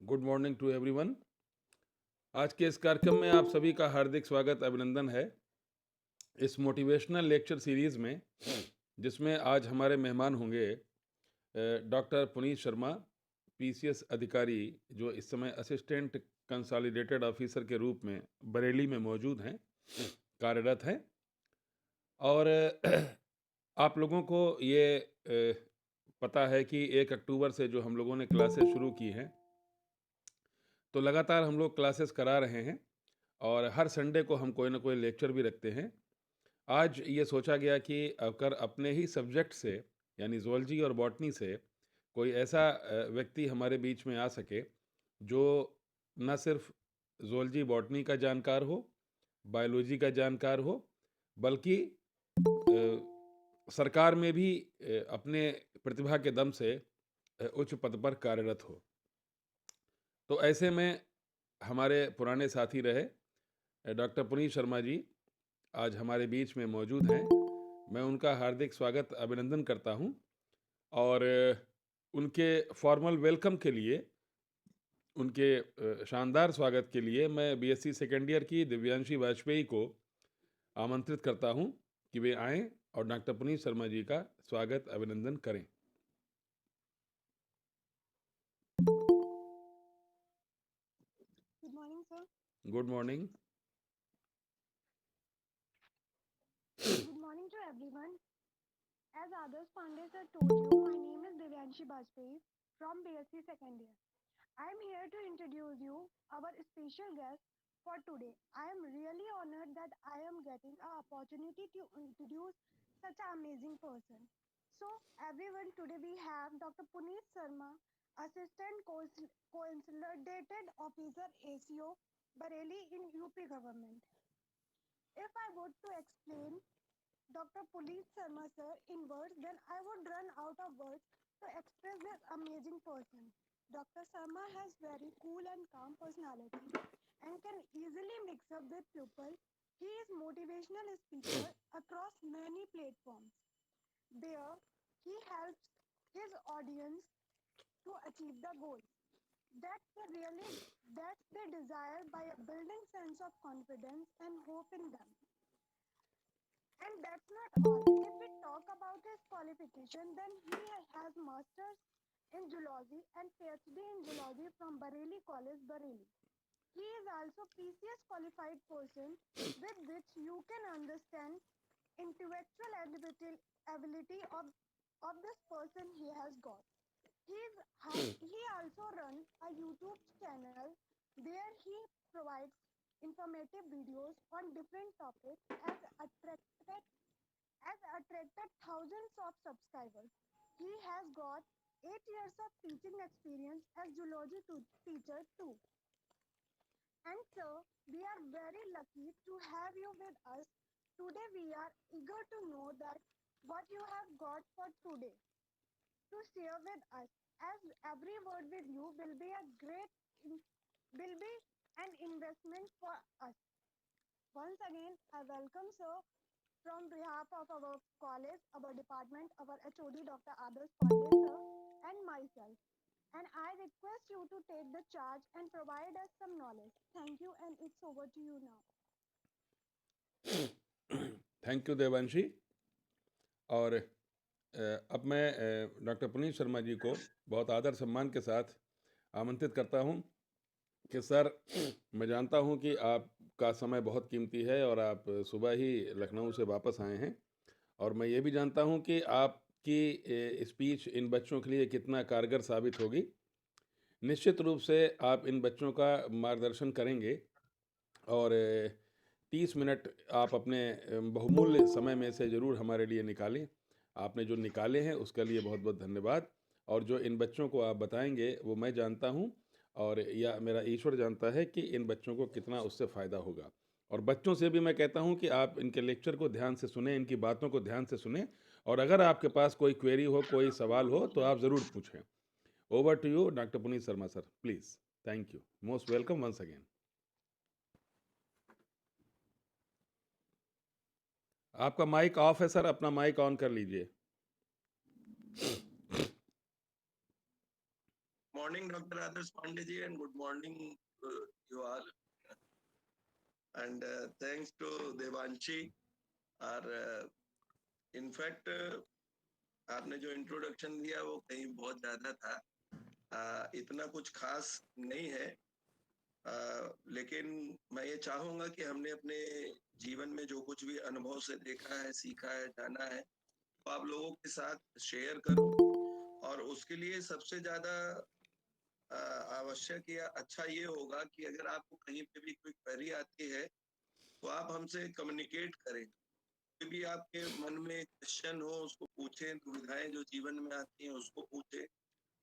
Good morning to everyone. आज के इस कार्यक्रम में आप सभी का हार्दिक स्वागत अभिनंदन है। इस मोटिवेशनल लेक्चर सीरीज में जिसमें आज हमारे मेहमान होंगे डॉक्टर पुनीत शर्मा, पीसीएस अधिकारी, जो इस समय असिस्टेंट कंसोलिडेटेड ऑफिसर के रूप में बरेली में मौजूद हैं, कार्यरत हैं। और आप लोगों को ये पता है कि 1 अक्टूबर से जो हम लोगों ने क्लासेस शुरू की हैं, तो लगातार हम लोग क्लासेस करा रहे हैं और हर संडे को हम कोई ना कोई लेक्चर भी रखते हैं। आज ये सोचा गया कि अगर अपने ही सब्जेक्ट से यानी ज़ूलॉजी और बॉटनी से कोई ऐसा व्यक्ति हमारे बीच में आ सके जो न सिर्फ ज़ूलॉजी बॉटनी का जानकार हो, बायोलॉजी का जानकार हो, बल्कि सरकार में भी अपने प्रतिभा के दम से उच्च पद पर कार्यरत हो। तो ऐसे में हमारे पुराने साथी रहे डॉक्टर पुनीत शर्मा जी आज हमारे बीच में मौजूद हैं। मैं उनका हार्दिक स्वागत अभिनंदन करता हूं और उनके फॉर्मल वेलकम के लिए, उनके शानदार स्वागत के लिए मैं बीएससी सेकेंड ईयर की दिव्यांशी वाजपेयी को आमंत्रित करता हूं कि वे आएं और डॉक्टर पुनीत शर्मा जी का स्वागत अभिनंदन करें। Good morning, sir. Good morning. Good morning to everyone. As Adarsh Pandey sir told you, my name is Divyanshi Bajpayee from BSc Second Year. I am here to introduce you our special guest for today. I am really honored that I am getting an opportunity to introduce such an amazing person. So, everyone, today we have Dr. Puneet Sharma, Assistant Consolidated Officer ACO, Bareilly in UP government. If I were to explain Dr. Puneet Sharma sir in words, then I would run out of words to express this amazing person. Dr. Sharma has very cool and calm personality and can easily mix up with people. He is motivational speaker across many platforms. There, he helps his audience to achieve the goal. That's the really that's the desire by a building sense of confidence and hope in them. And that's not all. If we talk about his qualification, then he has masters in zoology and PhD in zoology from Bareilly College, Bareilly. He is also PCS qualified person with which you can understand intellectual ability of this person he has got. He also runs a YouTube channel where he provides informative videos on different topics as attracted thousands of subscribers. He has got 8 years of teaching experience as zoology teacher too. And sir, we are very lucky to have you with us. Today we are eager to know that what you have got for today to share with us. As every word with you will be an investment for us. Once again, I welcome sir from behalf of our college, our department, our HOD, Dr. Adarsh Pandey, sir, and myself. And I request you to take the charge and provide us some knowledge. Thank you, and it's over to you now. Thank you Devanshi. और अब मैं doctor Puneet Sharma जी को बहुत आदर सम्मान के साथ आमंत्रित करता हूं कि सर, मैं जानता हूं कि आपका समय बहुत कीमती है और आप सुबह ही लखनऊ से वापस आए हैं, और मैं ये भी जानता हूं कि आपकी स्पीच इन बच्चों के लिए कितना कारगर साबित होगी। निश्चित रूप से आप इन बच्चों का मार्गदर्शन करेंगे और 30 मिनट आप अपने बहुमूल्य समय में से ज़रूर हमारे लिए निकालें। आपने जो निकाले हैं उसके लिए बहुत बहुत धन्यवाद। और जो इन बच्चों को आप बताएंगे वो मैं जानता हूं, और या मेरा ईश्वर जानता है कि इन बच्चों को कितना उससे फ़ायदा होगा। और बच्चों से भी मैं कहता हूं कि आप इनके लेक्चर को ध्यान से सुने, इनकी बातों को ध्यान से सुने, और अगर आपके पास कोई क्वेरी हो, कोई सवाल हो, तो आप ज़रूर पूछें। Over to you doctor Puneet Sharma sir, please. Thank you, most welcome once again. आपका माइक ऑफ है सर, अपना माइक ऑन कर लीजिए। morning, Dr. Adarsh Pandey ji, and good morning to you all. And thanks to Devanshi. और in fact आपने जो introduction दिया वो कहीं बहुत ज्यादा था, इतना कुछ खास नहीं है, लेकिन मैं ये चाहूंगा कि हमने अपने जीवन में जो कुछ भी अनुभव से देखा है, सीखा है, जाना है, तो आप लोगों के साथ शेयर करूं। और उसके लिए सबसे ज्यादा आवश्यक या अच्छा ये होगा कि अगर आपको कहीं पे भी कोई क्वेरी आती है तो आप हमसे कम्युनिकेट करें। कोई भी आपके मन में क्वेश्चन हो उसको पूछें, दुविधाएं जो जीवन में आती हैं उसको पूछें,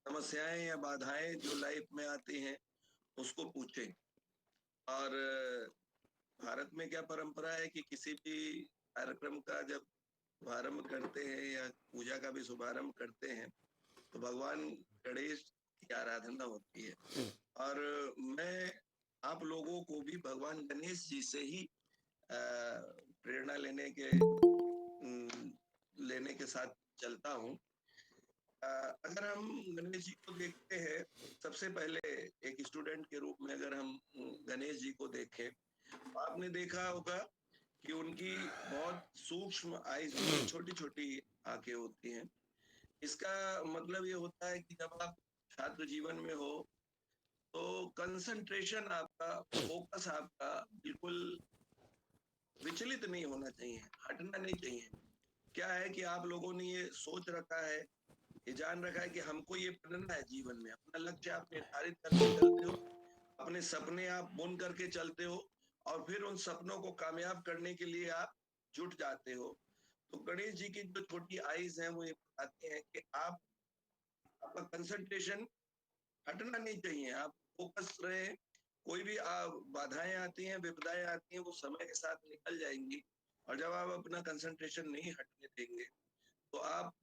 समस्याएं या बाधाएं जो लाइफ में आती हैं उसको पूछें। और भारत में क्या परंपरा है कि किसी भी कार्यक्रम का जब शुभारंभ करते हैं या पूजा का भी शुभारंभ करते हैं तो भगवान गणेश की आराधना होती है। और मैं आप लोगों को भी भगवान गणेश जी से ही प्रेरणा लेने के साथ चलता हूँ। अगर हम गणेश जी को देखते हैं, सबसे पहले एक स्टूडेंट के रूप में अगर हम गणेश जी को देखें, तो आपने देखा होगा कि उनकी बहुत सूक्ष्म आईज, छोटी छोटी आंखें होती हैं। इसका मतलब ये होता है कि जब आप छात्र जीवन में हो तो कंसंट्रेशन आपका, फोकस आपका बिल्कुल विचलित नहीं होना चाहिए, हटना नहीं चाहिए। क्या है कि आप लोगों ने ये सोच रखा है, ये जान रखा है कि हमको ये बनना है जीवन में, अपना लक्ष्य आप निर्धारित करके चलते हो, अपने सपने आप बुन करके चलते हो और फिर उन सपनों को कामयाब करने के लिए आप जुट जाते हो। तो गणेश जी की जो छोटी आईज हैं वो ये बताते हैं कि आपका कंसंट्रेशन हटना नहीं चाहिए, आप फोकस रहे। कोई भी बाधाएं आती हैं, विपदाएं आती हैं, वो समय के साथ निकल जाएंगी। और जब आप अपना कंसंट्रेशन नहीं हटने देंगे तो आप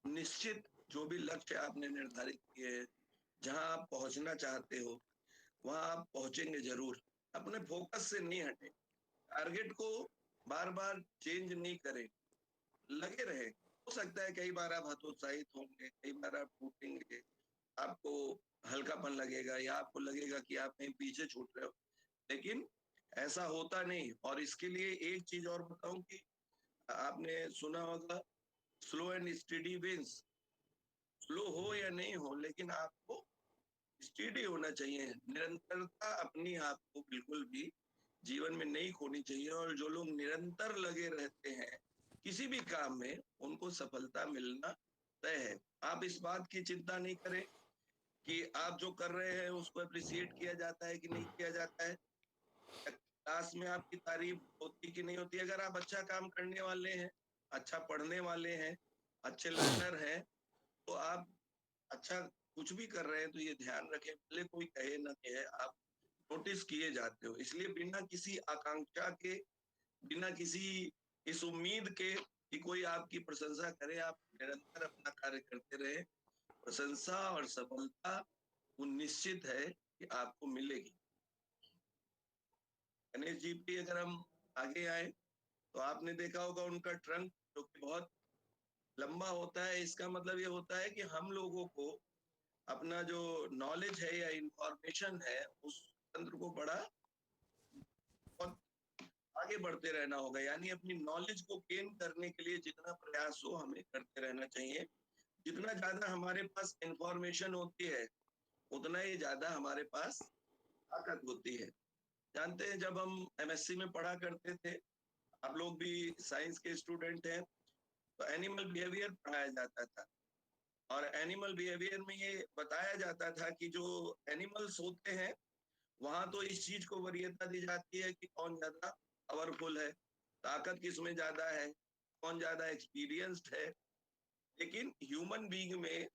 निश्चित जो भी लक्ष्य आपने निर्धारित किए हैं, जहां आप पहुंचना चाहते हो वहां आप पहुंचेंगे जरूर। अपने फोकस से नहीं हटे, टारगेट को बार बार चेंज नहीं करें, लगे रहे। हो सकता है कई बार आप हतोत्साहित होंगे, कई बार आप टूटेंगे, आपको हल्कापन लगेगा या आपको लगेगा कि आप कहीं पीछे छूट रहे हो, लेकिन ऐसा होता नहीं। और इसके लिए एक चीज और बताऊं कि आपने सुना होगा, slow and steady wins. Slow हो या नहीं हो, लेकिन आपको स्टेडी होना चाहिए। निरंतरता अपनी आपको बिल्कुल भी जीवन में नहीं खोनी चाहिए। और जो लोग निरंतर लगे रहते हैं किसी भी काम में, उनको सफलता मिलना तय है। आप इस बात की चिंता नहीं करें कि आप जो कर रहे हैं उसको अप्रिशिएट किया जाता है कि नहीं किया जाता है, क्लास में आपकी तारीफ होती कि नहीं होती। अगर आप अच्छा काम करने वाले हैं, अच्छा पढ़ने वाले हैं, अच्छे लर्नर हैं, तो आप अच्छा कुछ भी कर रहे हैं तो ये ध्यान रखें, भले कोई कहे ना कहे, आप नोटिस किए जाते हो। इसलिए बिना किसी आकांक्षा के, बिना किसी इस उम्मीद के कि कोई आपकी प्रशंसा करे, आप निरंतर अपना कार्य करते रहे। प्रशंसा और सफलता वो निश्चित है कि आपको मिलेगी। गणेश जी पे अगर हम आगे आए तो आपने देखा होगा उनका ट्रंक जो कि बहुत लंबा होता है। इसका मतलब ये होता है कि हम लोगों को अपना जो नॉलेज है या इंफॉर्मेशन है उस तंत्र को बड़ा बहुत आगे बढ़ते रहना होगा। यानी अपनी नॉलेज को गेन करने के लिए जितना प्रयास हो हमें करते रहना चाहिए। जितना ज्यादा हमारे पास इंफॉर्मेशन होती है उतना ही ज्यादा हमारे पास ताकत होती है। जानते हैं जब हम एमएससी में पढ़ा करते थे, आप लोग भी साइंस के स्टूडेंट हैं, तो एनिमल बिहेवियर पढ़ाया जाता था। और एनिमल बिहेवियर में ये बताया जाता था कि जो एनिमल्स होते हैं वहां तो इस चीज को वरीयता दी जाती है कि कौन ज्यादा पावरफुल है, ताकत किसमें ज्यादा है, कौन ज्यादा एक्सपीरियंस्ड है। लेकिन ह्यूमन बीइंग में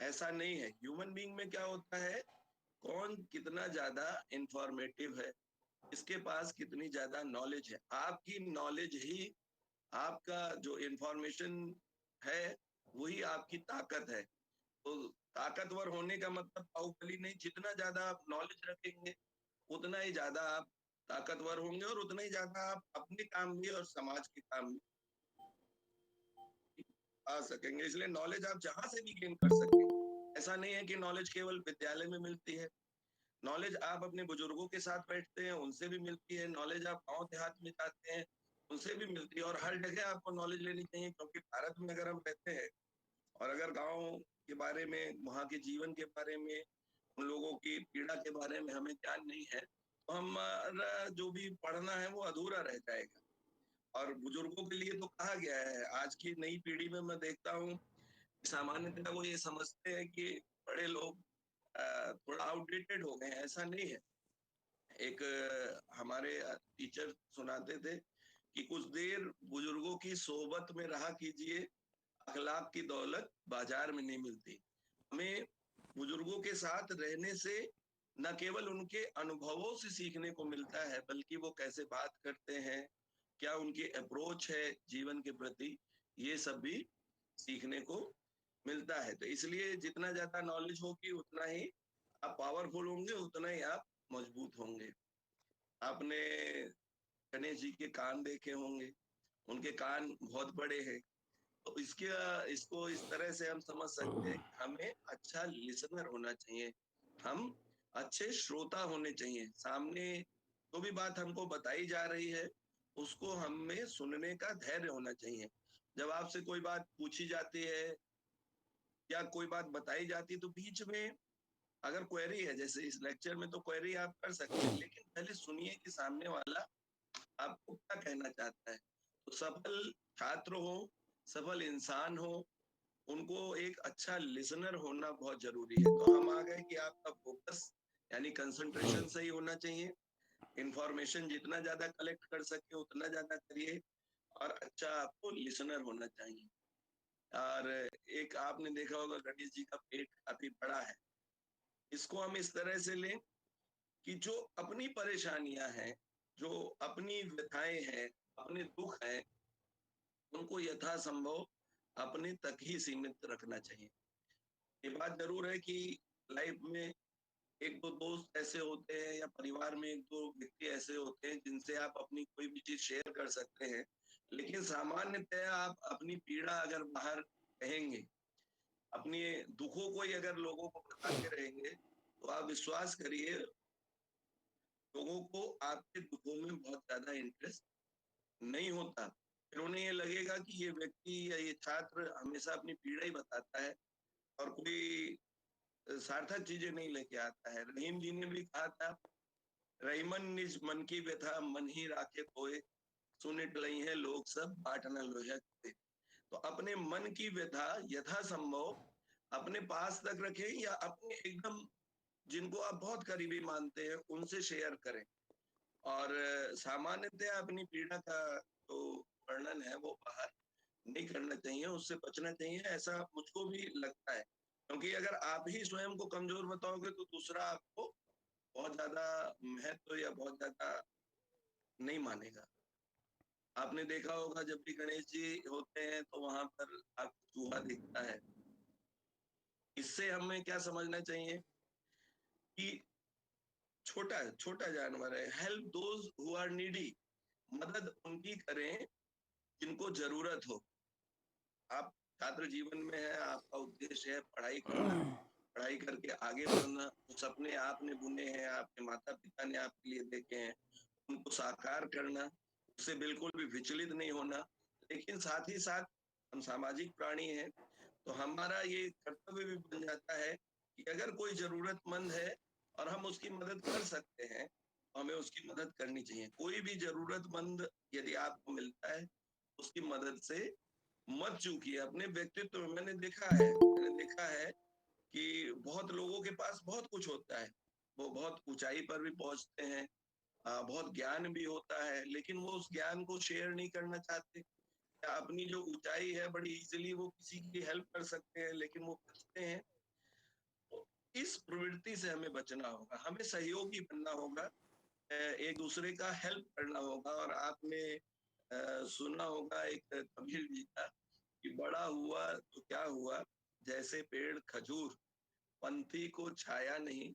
ऐसा नहीं है। ह्यूमन बीइंग में क्या होता है, कौन कितना ज्यादा इंफॉर्मेटिव है, इसके पास कितनी ज्यादा नॉलेज है। आपकी नॉलेज ही, आपका जो इंफॉर्मेशन है वही आपकी ताकत है। तो ताकतवर होने का मतलब बाहुबली नहीं, जितना ज्यादा आप नॉलेज रखेंगे उतना ही ज्यादा आप ताकतवर होंगे और उतना ही ज्यादा आप अपने काम में और समाज के काम में आ सकेंगे। इसलिए नॉलेज आप जहां से भी गेन कर सकें, ऐसा नहीं है कि नॉलेज केवल विद्यालय में मिलती है। नॉलेज आप अपने बुजुर्गों के साथ बैठते हैं, उनसे भी मिलती है। नॉलेज आप गाँव देहात में जाते हैं, उनसे भी मिलती है। और हर जगह आपको नॉलेज लेनी चाहिए, क्योंकि भारत में अगर हम रहते हैं और अगर गाँव के बारे में, वहाँ के जीवन के बारे में, उन लोगों की पीड़ा के बारे में हमें ज्ञान नहीं है, तो हमारा जो भी पढ़ना है वो अधूरा रह जाएगा। और बुजुर्गों के लिए तो कहा गया है, आज की नई पीढ़ी में मैं देखता हूँ, सामान्यतः वो ये समझते हैं कि बड़े लोग थोड़ा आउटडेटेड हो गए हैं। ऐसा नहीं है। एक हमारे टीचर सुनाते थे कि कुछ देर बुजुर्गों की सोहबत में रहा कीजिए, अखलाक की दौलत बाजार में नहीं मिलती। हमें बुजुर्गों के साथ रहने से न केवल उनके अनुभवों से सीखने को मिलता है, बल्कि वो कैसे बात करते हैं, क्या उनकी अप्रोच है जीवन के प्रति, ये सब भी सीखने को मिलता है। तो इसलिए जितना ज्यादा नॉलेज होगी उतना ही आप पावरफुल होंगे, उतना ही आप मजबूत होंगे। आपने गणेश जी के कान देखे होंगे, उनके कान बहुत बड़े हैं। तो इसको इस तरह से हम समझ सकते हैं कि हमें अच्छा लिसनर होना चाहिए, हम अच्छे श्रोता होने चाहिए। सामने जो भी बात हमको बताई जा रही है, उसको हमें सुनने का धैर्य होना चाहिए। जब आपसे कोई बात पूछी जाती है या कोई बात बताई जाती है, तो बीच में अगर क्वेरी है, जैसे इस लेक्चर में तो क्वेरी आप कर सकते हैं, लेकिन पहले सुनिए कि सामने वाला आपको क्या कहना चाहता है। तो सफल छात्र हो, सफल इंसान हो, उनको एक अच्छा लिसनर होना बहुत जरूरी है। तो हम आ गए कि आपका फोकस यानी कंसंट्रेशन सही होना चाहिए। इंफॉर्मेशन जितना ज्यादा कलेक्ट कर सके उतना ज्यादा करिए, और अच्छा आपको लिसनर होना चाहिए। और एक आपने देखा होगा, गणेश जी का पेट काफी बड़ा है। इसको हम इस तरह से लें कि जो अपनी परेशानियां हैं, जो अपनी व्यथाएं हैं, अपने दुख हैं, उनको यथासंभव अपने तक ही सीमित रखना चाहिए। ये बात जरूर है कि लाइफ में एक दो दोस्त ऐसे होते हैं या परिवार में एक दो व्यक्ति ऐसे होते हैं जिनसे आप अपनी कोई भी चीज शेयर कर सकते हैं। लेकिन सामान्यतः आप अपनी पीड़ा अगर बाहर कहेंगे, अपने दुखों को ही अगर लोगों को बताते रहेंगे, तो आप विश्वास करिए, लोगों को आपके दुखों में बहुत ज्यादा इंटरेस्ट नहीं होता। फिर उन्हें ये लगेगा कि ये व्यक्ति या ये छात्र हमेशा अपनी पीड़ा ही बताता है और कोई सार्थक चीजें नहीं लेके आता है। रहीम जी ने भी कहा था, रहीमन निज मन की व्यथा मन ही राखे कोय, सुनिट लई है लोग सब बाट न लोहे कोय। तो अपने मन की व्यथा यथासंभव अपने पास तक रखें, या अपने एकदम जिनको आप बहुत करीबी मानते हैं उनसे शेयर करें। और सामान्यतः अपनी पीड़ा का जो वर्णन है वो बाहर नहीं करना चाहिए, उससे बचना चाहिए, ऐसा मुझको भी लगता है। क्योंकि अगर आप ही स्वयं को कमजोर बताओगे तो दूसरा आपको बहुत ज्यादा महत्व या बहुत ज्यादा नहीं मानेगा। आपने देखा होगा, जब भी गणेश जी होते हैं तो वहां पर आपको चूहा दिखता है। इससे हमें क्या समझना चाहिए कि छोटा छोटा जानवर है, help those who are needy, मदद उनकी करें जिनको जरूरत हो। आप छात्र जीवन में है, आपका उद्देश्य है पढ़ाई करना, पढ़ाई करके आगे बढ़ना। जो सपने आपने बुने हैं, आपके माता पिता ने आपके लिए देखे हैं, उनको साकार करना, उससे बिल्कुल भी विचलित नहीं होना। लेकिन साथ ही साथ हम सामाजिक प्राणी हैं, तो हमारा ये कर्तव्य भी बन जाता है कि अगर कोई जरूरतमंद है और हम उसकी मदद कर सकते हैं, तो हमें उसकी मदद करनी चाहिए। कोई भी जरूरतमंद यदि आपको मिलता है, उसकी मदद से मत चूकिए। अपने व्यक्तित्व में मैंने देखा है कि बहुत लोगों के पास बहुत कुछ होता है, वो बहुत ऊंचाई पर भी पहुंचते हैं, बहुत ज्ञान भी होता है, लेकिन वो उस ज्ञान को शेयर नहीं करना चाहते। या अपनी जो ऊंचाई है बड़ी इजीली वो किसी की हेल्प कर सकते हैं, लेकिन वो बचते हैं। तो इस प्रवृत्ति से हमें बचना होगा, हमें सहयोगी बनना होगा, एक दूसरे का हेल्प करना होगा। और आपने सुना होगा एक कबीर जी का कि बड़ा हुआ तो क्या हुआ, जैसे पेड़ खजूर, पंथी को छाया नहीं,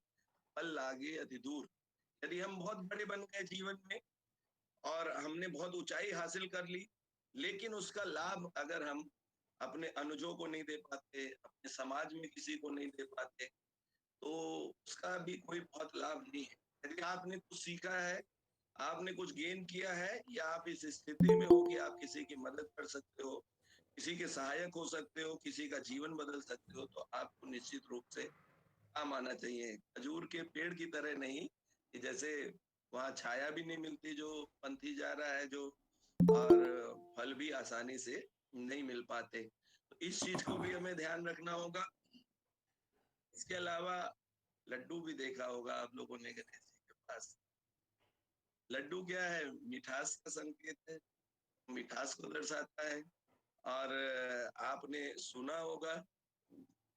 फल लागे अति दूर। यदि हम बहुत बड़े बन गए जीवन में और हमने बहुत ऊंचाई हासिल कर ली, लेकिन उसका लाभ अगर हम अपने अनुजों को नहीं दे पाते, अपने समाज में किसी को नहीं दे पाते, तो उसका भी कोई बहुत लाभ नहीं है। यदि आपने कुछ सीखा है, आपने कुछ गेन किया है या आप इस स्थिति में हो कि आप किसी की मदद कर सकते हो, किसी के सहायक हो सकते हो, किसी का जीवन बदल सकते हो, तो आपको निश्चित रूप से काम आना चाहिए। खजूर के पेड़ की तरह नहीं कि जैसे वहाँ छाया भी नहीं मिलती जो पंथी जा रहा है जो, और फल भी आसानी से नहीं मिल पाते। तो इस चीज को भी हमें ध्यान रखना होगा। इसके अलावा लड्डू भी देखा होगा आप लोगों ने गणेश जी के पास। लड्डू क्या है? मिठास का संकेत है, मिठास को दर्शाता है। और आपने सुना होगा,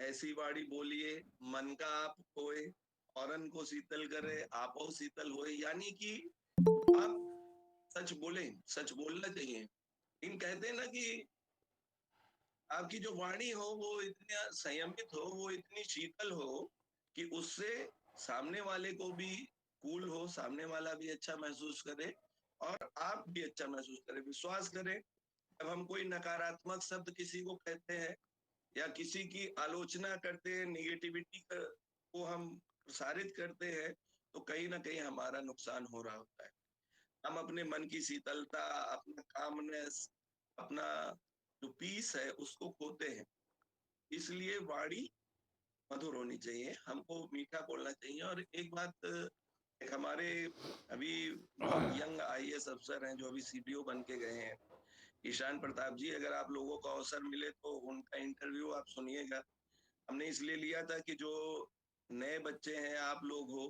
ऐसी वाणी बोलिए मन का आप खोए, औरन को शीतल करे आपो शीतल होए, यानी कि आप सच बोलें, सच बोलना चाहिए। इन कहते हैं ना कि आपकी जो वाणी हो वो इतनी संयमित हो, वो इतनी शीतल हो कि उससे सामने वाले को भी कूल हो, सामने वाला भी अच्छा महसूस करे और आप भी अच्छा महसूस करें, विश्वास करें। जब हम कोई नकारात्मक शब्द किसी को कहते हैं या किसी की आलोचना करते हैं, निगेटिविटी को हम प्रसारित करते हैं, तो कहीं ना कहीं हमारा नुकसान हो रहा होता है। हम अपने मन की शीतलता, अपना कामनेस, अपना जो पीस है उसको खोते हैं। इसलिए वाणी मधुर होनी चाहिए, हमको मीठा बोलना चाहिए। और एक बात, एक हमारे अभी बहुत यंग आईएएस अफसर हैं जो अभी सीडीओ बन के गए हैं, ईशान प्रताप जी, अगर आप लोगों को अवसर मिले तो उनका इंटरव्यू आप सुनिएगा। हमने इसलिए लिया था कि जो नए बच्चे हैं, आप लोग हो,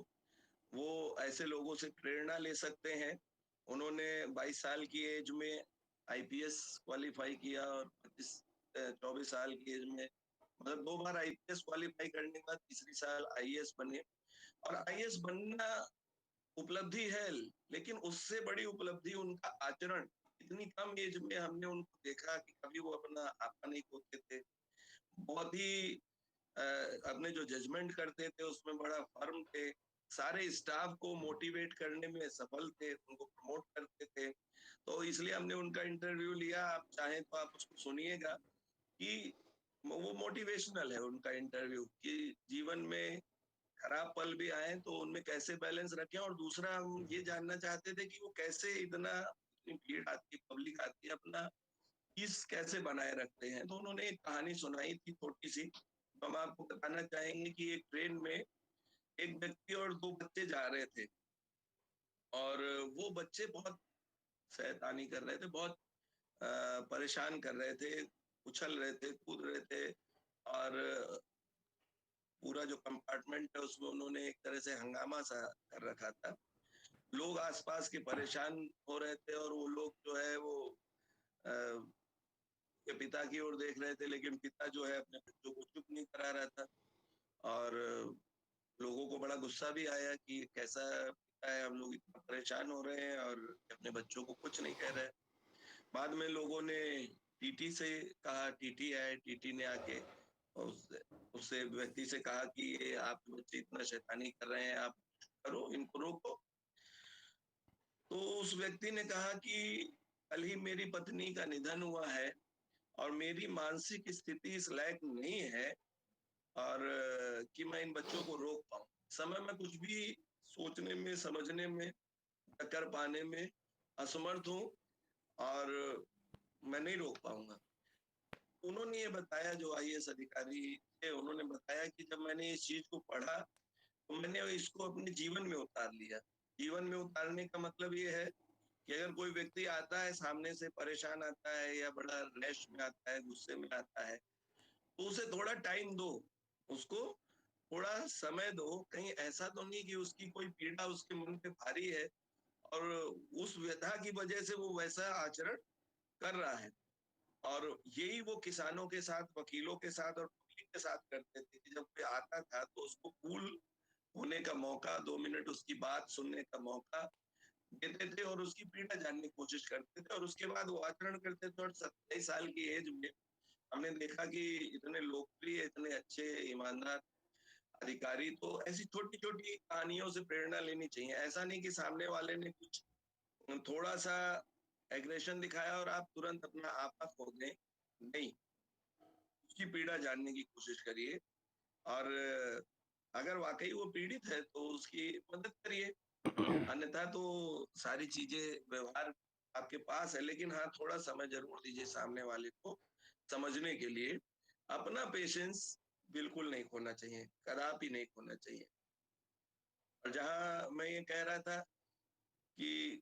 वो ऐसे लोगों से प्रेरणा ले सकते हैं। उन्होंने 22 साल की एज में आईपीएस क्वालिफाई किया और 24 साल की एज में, मतलब 2 बार आईपीएस क्वालिफाई करने के बाद तीसरी साल आईएएस बने। और आईएएस बनना उपलब्धि है, लेकिन उससे बड़ी उपलब्धि उनका आचरण। इतनी कम एज में हमने उनको देखा कि कभी वो अपना आपा नहीं खोते थे। बहुत ही अपने जो जजमेंट करते थे उसमें बड़ा फर्म थे। सारे स्टाफ को मोटिवेट करने में सफल थे, उनको प्रमोट करते थे। तो इसलिए हमने उनका इंटरव्यू लिया। आप चाहें तो आप उसको सुनिएगा कि वो मोटिवेशनल है उनका इंटरव्यू, कि जीवन में खराब पल भी आए तो उनमें कैसे बैलेंस रखें। और दूसरा हम ये जानना चाहते थे कि वो कैसे इतनी भीड़ आती है, पब्लिक आती है, अपना पीस कैसे बनाए रखते हैं। तो उन्होंने एक कहानी सुनाई थी छोटी सी, तो हम आपको बताना चाहेंगे कि एक ट्रेन में एक व्यक्ति और 2 बच्चे जा रहे थे, और वो बच्चे बहुत शैतानी कर रहे थे, बहुत परेशान कर रहे थे, उछल रहे थे, कूद रहे थे। और पूरा जो कंपार्टमेंट है उसमें उन्होंने एक तरह से हंगामा सा कर रखा था। लोग आसपास के परेशान हो रहे थे और वो लोग जो है वो अ, के पिता की ओर देख रहे थे, लेकिन पिता जो है अपने बच्चों को चुप नहीं करा रहा था। और लोगों को बड़ा गुस्सा भी आया कि ये कैसा पिता है, हम लोग इतना परेशान हो रहे हैं और अपने बच्चों को कुछ नहीं कह रहे। बाद में लोगों ने टीटी से कहा, टीटी आए, टीटी ने आके उससे उससे व्यक्ति से कहा कि ये आपके बच्चे इतना शैतानी कर रहे हैं, आप करो, इनको रोको। तो उस व्यक्ति ने कहा कि कल ही मेरी पत्नी का निधन हुआ है और मेरी मानसिक स्थिति इस लायक नहीं है, और कि मैं इन बच्चों को रोक पाऊं। समय में कुछ भी सोचने में, समझने में, कर पाने में असमर्थ हूँ, और मैं नहीं रोक पाऊंगा। उन्होंने ये बताया, जो आईएएस अधिकारी थे, उन्होंने बताया कि जब मैंने इस चीज को पढ़ा तो मैंने इसको अपने जीवन में उतार लिया। जीवन में उतारने का मतलब ये है कि अगर कोई व्यक्ति आता है सामने से, परेशान आता है या बड़ा रैश में आता है, गुस्से में आता है, तो उसे थोड़ा टाइम दो, उसको थोड़ा समय दो। कहीं ऐसा तो नहीं कि उसकी कोई पीड़ा उसके मन पे भारी है और उस व्यथा की वजह से वो वैसा आचरण कर रहा है। और यही वो किसानों के साथ, वकीलों के साथ और पब्लिक के साथ करते थे कि जब कोई आता था तो उसको कूल होने का मौका, 2 मिनट उसकी बात सुनने का मौका देते थे और उसकी पीड़ा जानने की कोशिश करते थे, और उसके बाद वो आचरण करते थे। और 27 साल की एज में हमने देखा कि इतने लोकप्रिय, इतने अच्छे, ईमानदार अधिकारी। तो ऐसी छोटी छोटी कहानियों से प्रेरणा लेनी चाहिए। ऐसा नहीं कि सामने वाले ने कुछ थोड़ा सा एग्रेशन दिखाया और आप तुरंत अपना आपा खो दें। नहीं, उसकी पीड़ा जानने की कोशिश करिए और अगर वाकई वो पीड़ित है तो उसकी मदद करिए। अन्यथा तो सारी चीजें व्यवहार आपके पास है, लेकिन हाँ थोड़ा समय जरूर दीजिए सामने वाले को समझने के लिए। अपना पेशेंस बिल्कुल नहीं खोना चाहिए, कदापि नहीं खोना चाहिए। और जहां मैं ये कह रहा था कि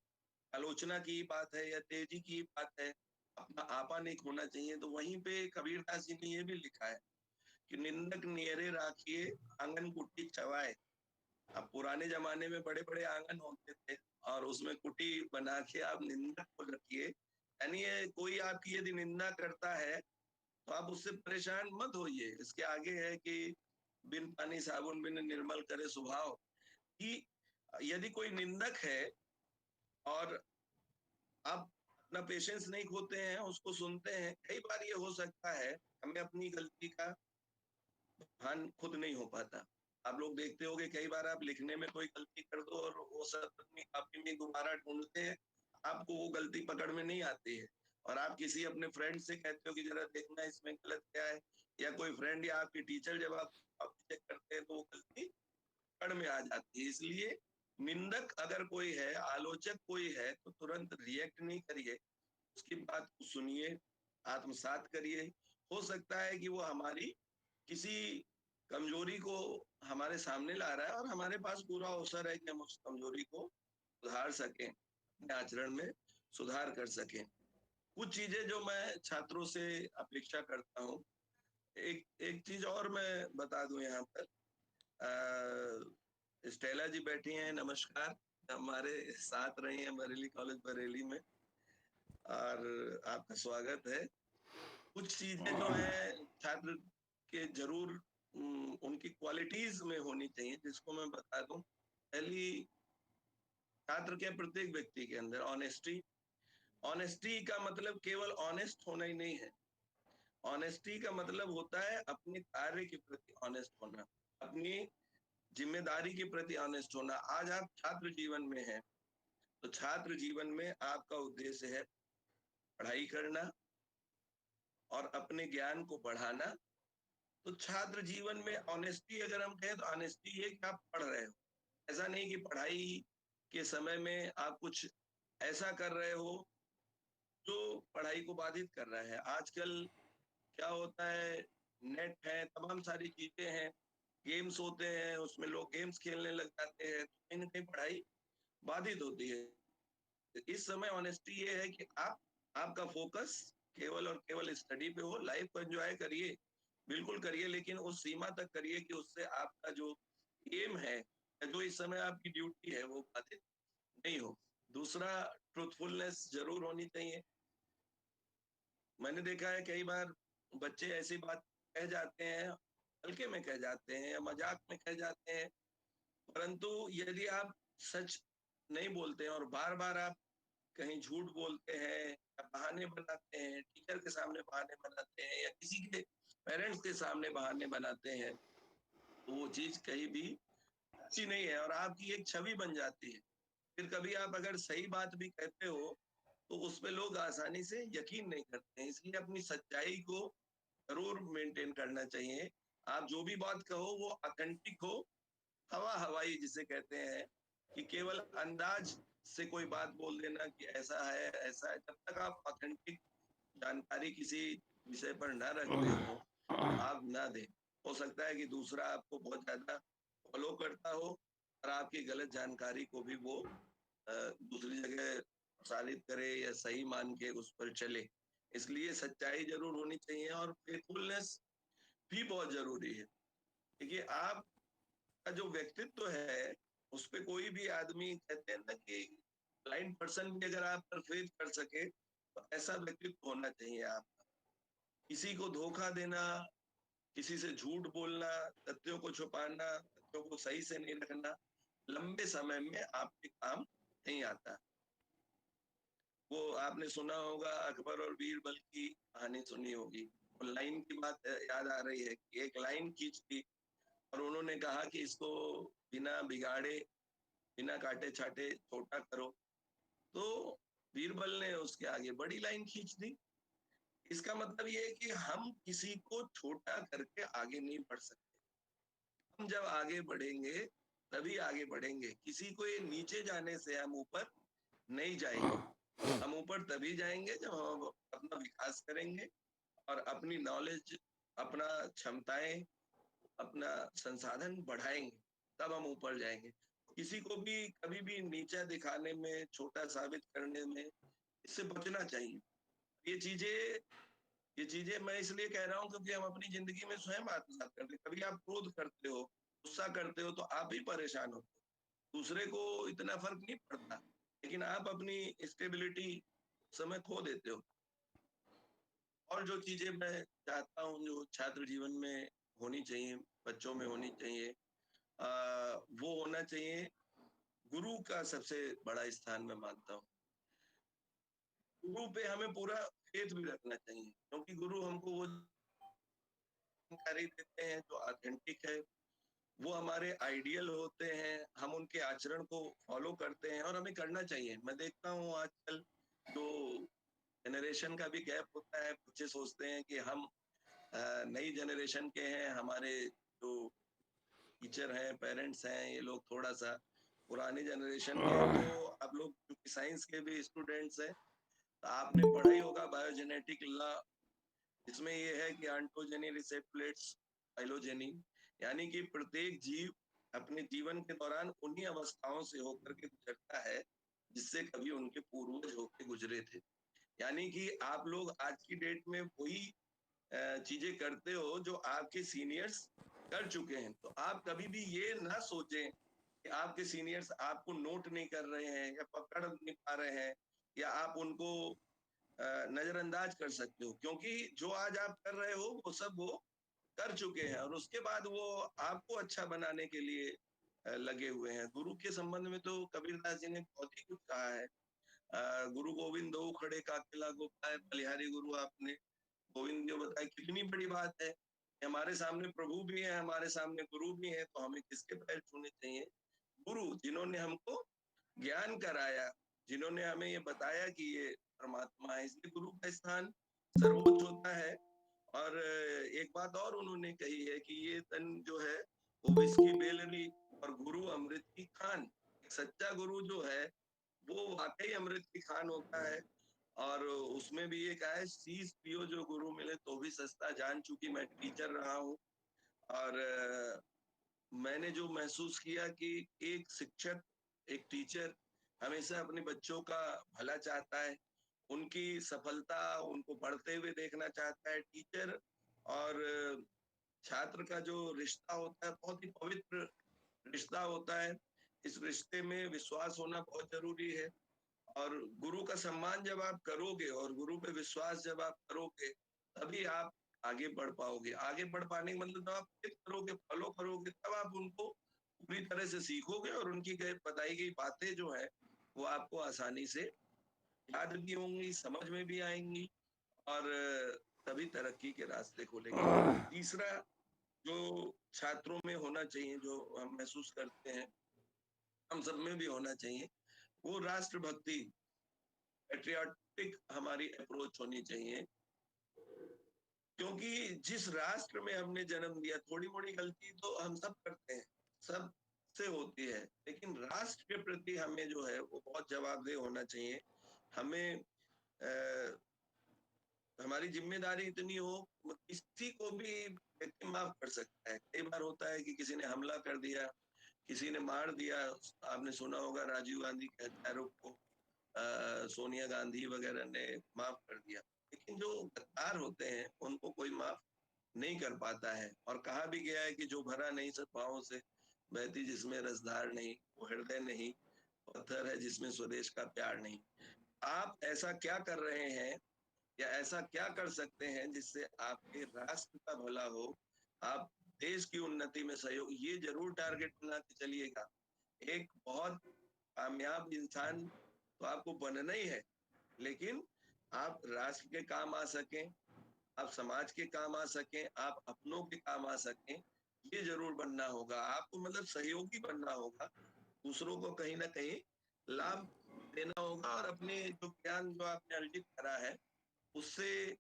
आलोचना की बात है या तेजी की बात है, अपना आपा नहीं खोना चाहिए, तो वहीं पे कबीरदास जी ने ये भी लिखा है कि निंदक नियरे राखिए, आंगन कुटी छवाए। अब पुराने जमाने में बड़े बड़े आंगन होते थे और उसमें कुटी बना के आप निंदक को रखिए। यानी ये कोई आपकी यदि निंदा करता है तो आप उससे परेशान मत होइए। इसके आगे है कि बिन पानी साबुन बिन निर्मल करे स्वभाव, कि यदि कोई निंदक है और आप अपना पेशेंस नहीं खोते हैं, उसको सुनते हैं, कई बार ये हो सकता है हमें अपनी गलती का भान खुद नहीं हो पाता। आप लोग देखते होंगे कई बार आप लिखने में कोई गलती कर दो और वो सब अपनी कॉपी में दोबारा ढूंढते हैं, आपको वो गलती पकड़ में नहीं आती है और आप किसी अपने फ्रेंड से कहते हो कि जरा देखना इसमें गलत क्या है, या कोई फ्रेंड या आपकी टीचर जब आप कॉपी चेक करते हैं तो वो गलती पकड़ में आ जाती है। इसलिए निंदक अगर कोई है, आलोचक कोई है, तो तुरंत रिएक्ट नहीं करिए, उसकी बात को सुनिए, आत्मसात करिए। हो सकता है कि वो हमारी किसी कमजोरी को हमारे सामने ला रहा है और हमारे पास पूरा अवसर है कि हम उस कमजोरी को सुधार सकें, अपने आचरण में सुधार कर सकें। कुछ चीजें जो मैं छात्रों से अपेक्षा करता हूँ, एक एक चीज और मैं बता दूं यहाँ पर। स्टेला जी बैठी हैं, नमस्कार। हमारे साथ रही हैं बरेली कॉलेज बरेली में और आपका स्वागत है। कुछ चीजें जो है छात्र के जरूर उनकी क्वालिटीज में होनी चाहिए, जिसको मैं बता दूं। पहली, छात्र के प्रत्येक व्यक्ति के अंदर ऑनेस्टी। ऑनेस्टी का मतलब केवल ऑनेस्ट होना ही नहीं है। ऑनेस्टी का मतलब होता है अपने कार्य के प्रति ऑनेस्ट होना, अपनी जिम्मेदारी के प्रति ऑनेस्ट होना। आज आप छात्र जीवन में हैं, तो छात्र जीवन में आपका उद्देश्य है पढ़ाई करना और अपने ज्ञान को बढ़ाना। तो छात्र जीवन में ऑनेस्टी अगर हम कहें तो ऑनेस्टी ये कि आप पढ़ रहे हो, ऐसा नहीं कि पढ़ाई के समय में आप कुछ ऐसा कर रहे हो जो पढ़ाई को बाधित कर रहा है। आजकल क्या होता है, नेट है, तमाम सारी चीजें हैं, गेम्स होते हैं, उसमें लोग गेम्स खेलने लग जाते हैं, तो कहीं ना कहीं पढ़ाई बाधित होती है। इस समय ऑनेस्टी ये है कि आप, आपका फोकस केवल और केवल स्टडी पे हो। लाइफ को एंजॉय करिए, बिल्कुल करिए, लेकिन उस सीमा तक करिए कि उससे आपका जो एम है, जो इस समय आपकी ड्यूटी है, वो बाधित नहीं हो। दूसरा, ट्रूथफुलनेस जरूर होनी चाहिए। मैंने देखा है कई बार बच्चे ऐसी बात कह जाते हैं, हल्के में कह जाते हैं या मजाक में कह जाते हैं, परंतु यदि आप सच नहीं बोलते हैं और बार बार आप कहीं झूठ बोलते हैं या बहाने बनाते हैं, टीचर के सामने बहाने बनाते हैं या किसी के पेरेंट्स के सामने बहाने बनाते हैं, तो वो चीज कहीं भी अच्छी नहीं है और आपकी एक छवि बन जाती है। फिर कभी आप अगर सही बात भी कहते हो तो उस पे लोग आसानी से यकीन नहीं करते हैं। इसलिए अपनी सच्चाई को जरूर मेंटेन करना चाहिए। आप जो भी बात कहो वो ऑथेंटिक हो, हवा हवाई जिसे कहते हैं, कि केवल अंदाज से कोई बात बोल देना कि ऐसा है ऐसा है। जब तक आप ऑथेंटिक जानकारी किसी विषय पर न रखते हो, आप ना दें। हो सकता है कि दूसरा आपको बहुत ज्यादा फॉलो करता हो और आपकी गलत जानकारी को भी वो दूसरी जगह प्रसारित करे या सही मान के उस पर चले। इसलिए सच्चाई जरूर होनी चाहिए और फेथफुलनेस भी बहुत जरूरी है। देखिए, आपका जो व्यक्तित्व है उस पे कोई भी आदमी, कहते हैं ना कि ब्लाइंड पर्सन भी अगर आप पर फेथ कर सके, तो ऐसा व्यक्तित्व होना चाहिए आपका। किसी को धोखा देना, किसी से झूठ बोलना, तथ्यों को छुपाना, तथ्यों को सही से नहीं रखना, लंबे समय में आपके काम नहीं आता। वो आपने सुना होगा, अकबर और बीरबल की कहानी सुनी होगी। वो लाइन की बात याद आ रही है कि एक लाइन खींच थी और उन्होंने कहा कि इसको बिना बिगाड़े, बिना काटे छाटे छोटा करो। तो बीरबल ने उसके आगे बड़ी लाइन खींच दी। इसका मतलब ये है कि हम किसी को छोटा करके आगे नहीं बढ़ सकते। हम जब आगे बढ़ेंगे तभी आगे बढ़ेंगे। किसी को ये नीचे जाने से हम ऊपर नहीं जाएंगे। हम ऊपर तभी जाएंगे जब हम अपना विकास करेंगे और अपनी नॉलेज, अपना क्षमताएं, अपना संसाधन बढ़ाएंगे, तब हम ऊपर जाएंगे। किसी को भी कभी भी नीचा दिखाने में, छोटा साबित करने में, इससे बचना चाहिए। ये चीजें ये चीजें मैं इसलिए कह रहा हूँ क्योंकि हम अपनी जिंदगी में स्वयं आत्मसात करते हैं। कभी आप क्रोध करते हो, गुस्सा करते हो, तो आप ही परेशान होते हो, दूसरे को इतना फर्क नहीं पड़ता, लेकिन आप अपनी स्टेबिलिटी समय खो देते हो। और जो चीजें मैं चाहता हूँ जो छात्र जीवन में होनी चाहिए, बच्चों में होनी चाहिए, वो होना चाहिए, गुरु का सबसे बड़ा स्थान मैं मानता हूँ। गुरु पे हमें पूरा फेथ भी रखना चाहिए, क्योंकि गुरु हमको वो जानकारी देते हैं जो ऑथेंटिक है, वो हमारे आइडियल होते हैं, हम उनके आचरण को फॉलो करते हैं और हमें करना चाहिए। मैं देखता हूँ आजकल जो जनरेशन का भी गैप होता है, बच्चे सोचते हैं कि हम नई जनरेशन के हैं, हमारे जो टीचर हैं, पेरेंट्स हैं, ये लोग थोड़ा सा पुरानी जनरेशन के हैं। तो आप लोग क्योंकि साइंस के भी स्टूडेंट्स हैं, तो आपने पढ़ा ही होगा बायोजेनेटिक लॉ, इसमें ये है कि ऑन्टोजेनी रिसेप्टर्स फाइलोजेनी, यानी कि प्रत्येक जीव अपने जीवन के दौरान उन्हीं अवस्थाओं से होकर के गुजरता है जिससे कभी उनके पूर्वज होकर गुजरे थे। यानी कि आप लोग आज की डेट में वही चीजें करते हो जो आपके सीनियर्स कर चुके हैं। तो आप कभी भी ये ना सोचें कि आपके सीनियर्स आपको नोट नहीं कर रहे हैं या पकड़ नहीं पा रहे हैं या आप उनको नजरअंदाज कर सकते हो, क्योंकि जो आज आप कर रहे हो वो सब वो कर चुके हैं और उसके बाद वो आपको अच्छा बनाने के लिए लगे हुए हैं। गुरु के संबंध में तो कबीरदास जी ने बहुत ही कुछ कहा है। गुरु गोविंद दो खड़े काकेला गोपाल, बलिहारी गुरु आपने गोविंद जो बताया, कितनी बड़ी बात है। हमारे सामने प्रभु भी है, हमारे सामने गुरु भी है, तो हमें किसके पैर छूने चाहिए? गुरु, जिन्होंने हमको ज्ञान कराया, जिन्होंने हमें ये बताया कि ये परमात्मा है, इसलिए गुरु का स्थान सर्वोच्च होता है। और एक बात और उन्होंने कही है कि ये तन जो है वो विष की बेलनी और गुरु अमृत की खान। एक सच्चा गुरु जो है वो वाकई अमृत की खान होता है। और उसमें भी ये कहा है, शीश पियो जो गुरु मिले तो भी सस्ता। जान चूंकि मैं टीचर रहा हूँ और मैंने जो महसूस किया कि एक शिक्षक, एक टीचर हमेशा अपने बच्चों का भला चाहता है, उनकी सफलता, उनको बढ़ते हुए देखना चाहता है। टीचर और छात्र का जो रिश्ता होता है बहुत ही पवित्र रिश्ता होता है। इस रिश्ते में विश्वास होना बहुत जरूरी है। और गुरु का सम्मान जब आप करोगे और गुरु पे विश्वास जब आप करोगे, तभी आप आगे बढ़ पाओगे। आगे बढ़ पाने का मतलब जब आप करोगे, फॉलो करोगे, तब आप उनको पूरी तरह से सीखोगे और उनकी बताई गई बातें जो है वो आपको आसानी से याद भी होंगी, समझ में भी आएंगी और तभी तरक्की के रास्ते खोलेंगे। तीसरा जो छात्रों में होना चाहिए, जो हम महसूस करते हैं, हम सब में भी होना चाहिए, वो राष्ट्रभक्ति, पेट्रियाटिक हमारी अप्रोच होनी चाहिए। क्योंकि जिस राष्ट्र में हमने जन्म लिया, थोड़ी मोड़ी गलती तो हम सब करते हैं, सब से होती है, लेकिन राष्ट्र के प्रति हमें जो है वो बहुत जवाबदेह होना चाहिए। हमें हमारी जिम्मेदारी इतनी हो, किसी को भी व्यक्ति माफ कर सकता है। कई बार होता है कि किसी ने हमला कर दिया, किसी ने मार दिया। आपने सुना होगा राजीव गांधी के हत्यारों को सोनिया गांधी वगैरह ने माफ कर दिया, लेकिन जो गद्दार होते हैं उनको कोई माफ नहीं कर पाता है। और कहा भी गया है कि जो भरा नहीं सद्भावों से, बहती जिसमें रसधार नहीं, वो हृदय नहीं, पत्थर है जिसमें स्वदेश का प्यार नहीं। आप ऐसा क्या कर रहे हैं या ऐसा क्या कर सकते हैं जिससे आपके राष्ट्र का भला हो, आप देश की उन्नति में सहयोग, ये जरूर टारगेट बना के चलिएगा। एक बहुत कामयाब इंसान तो आपको बनना ही है, लेकिन आप राष्ट्र के काम आ सकें, आप समाज के काम आ सकें, आप अपनों के काम आ सकें, ये जरूर बनना होगा। आपको मतलब सहयोगी बनना होगा, दूसरों को कहीं ना कहीं लाभ देना होगा और अपने जो ज्ञान जो आपने अर्जित करा है उससे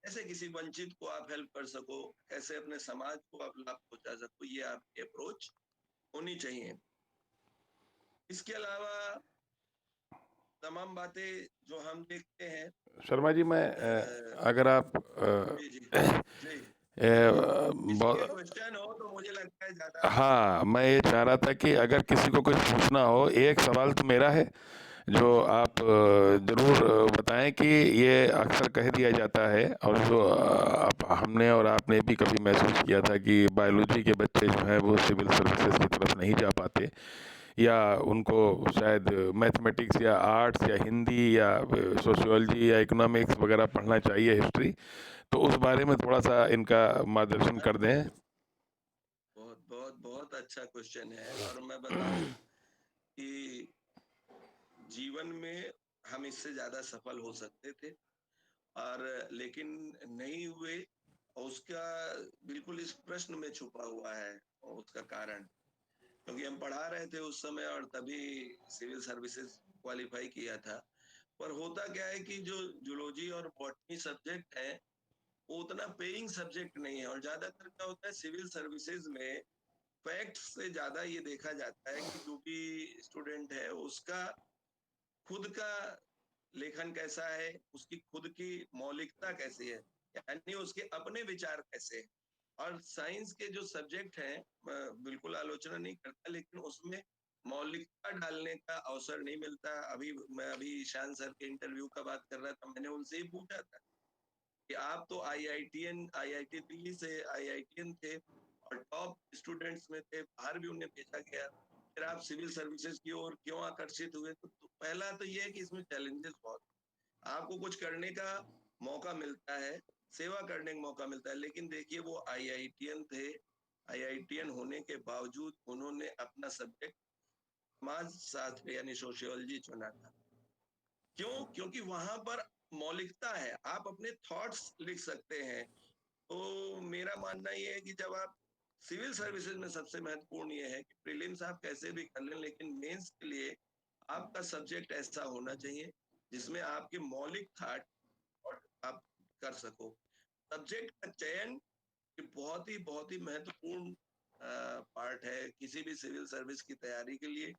कैसे किसी वंचित को आप हेल्प कर सको, कैसे अपने समाज को आप लाभ पहुंचा सको, ये आपकी अप्रोच होनी चाहिए। इसके अलावा तमाम बातें जो हम देखते हैं, शर्मा जी, मैं अगर आप जी जी जी, किसी के बहुत, क्वेश्चन हो तो मुझे लगता है ज्यादा। हाँ, मैं ये चाह रहा था कि अगर किसी को कुछ पूछना हो, एक सवाल तो मेरा है जो आप ज़रूर बताएं कि ये अक्सर कह दिया जाता है, और जो आप हमने और आपने भी कभी महसूस किया था कि बायोलॉजी के बच्चे जो हैं वो सिविल सर्विसेज की तरफ नहीं जा पाते, या उनको शायद मैथमेटिक्स या आर्ट्स या हिंदी या सोशियोलॉजी या इकोनॉमिक्स वगैरह पढ़ना चाहिए, हिस्ट्री। तो उस बारे में थोड़ा सा इनका मार्गदर्शन कर दें। बहुत बहुत बहुत अच्छा क्वेश्चन है, और मैं बताऊं कि जीवन में हम इससे ज्यादा सफल हो सकते थे, और लेकिन नहीं हुए। और उसका बिल्कुल इस प्रश्न में छुपा हुआ है, और उसका कारण, क्योंकि हम पढ़ा रहे थे उस समय और तभी सिविल सर्विसेज क्वालिफाई किया था। पर होता क्या है कि जो जूलॉजी और बॉटनी सब्जेक्ट है वो उतना पेइंग सब्जेक्ट नहीं है, और ज्यादातर क्या होता है सिविल सर्विसेज में फैक्ट्स से ज्यादा ये देखा जाता है कि जो भी स्टूडेंट है उसका खुद का लेखन कैसा है, उसकी खुद की मौलिकता कैसी है, यानी उसके अपने विचार कैसे हैं। और साइंस के जो सब्जेक्ट हैं, मैं बिल्कुल आलोचना नहीं करता, लेकिन उसमें मौलिकता डालने का अवसर नहीं मिलता। मैं अभी ईशान सर के इंटरव्यू का बात कर रहा था, मैंने उनसे ही पूछा था कि आप तो आईआईटी दिल्ली से आईआईटीएन थे और टॉप स्टूडेंट्स में थे, बाहर भी उन्हें भेजा गया, फिर आप सिविल सर्विसेज की ओर क्यों आकर्षित हुए? तो पहला तो ये है कि इसमें चैलेंजेस बहुत, आपको कुछ करने का मौका मिलता है, सेवा करने का मौका मिलता है, लेकिन देखिए वो आईआईटीएन थे, आईआईटीएन होने के बावजूद उन्होंने अपना सब्जेक्ट समाज शास्त्र यानी सोशियोलॉजी चुना था। क्यों? क्योंकि वहां पर मौलिकता है, आप अपने थॉट्स लिख सकते हैं। तो मेरा मानना ये है कि जब आप सिविल सर्विसेज में सबसे महत्वपूर्ण ये है कि प्रीलिम्स आप कैसे भी कर लें, लेकिन मेंस के लिए आपका सब्जेक्ट ऐसा होना चाहिए जिसमें आपके मौलिक थॉट और आप कर सको। सब्जेक्ट का चयन ये बहुत ही महत्वपूर्ण पार्ट है किसी भी सिविल सर्विस की तैयारी के लिए।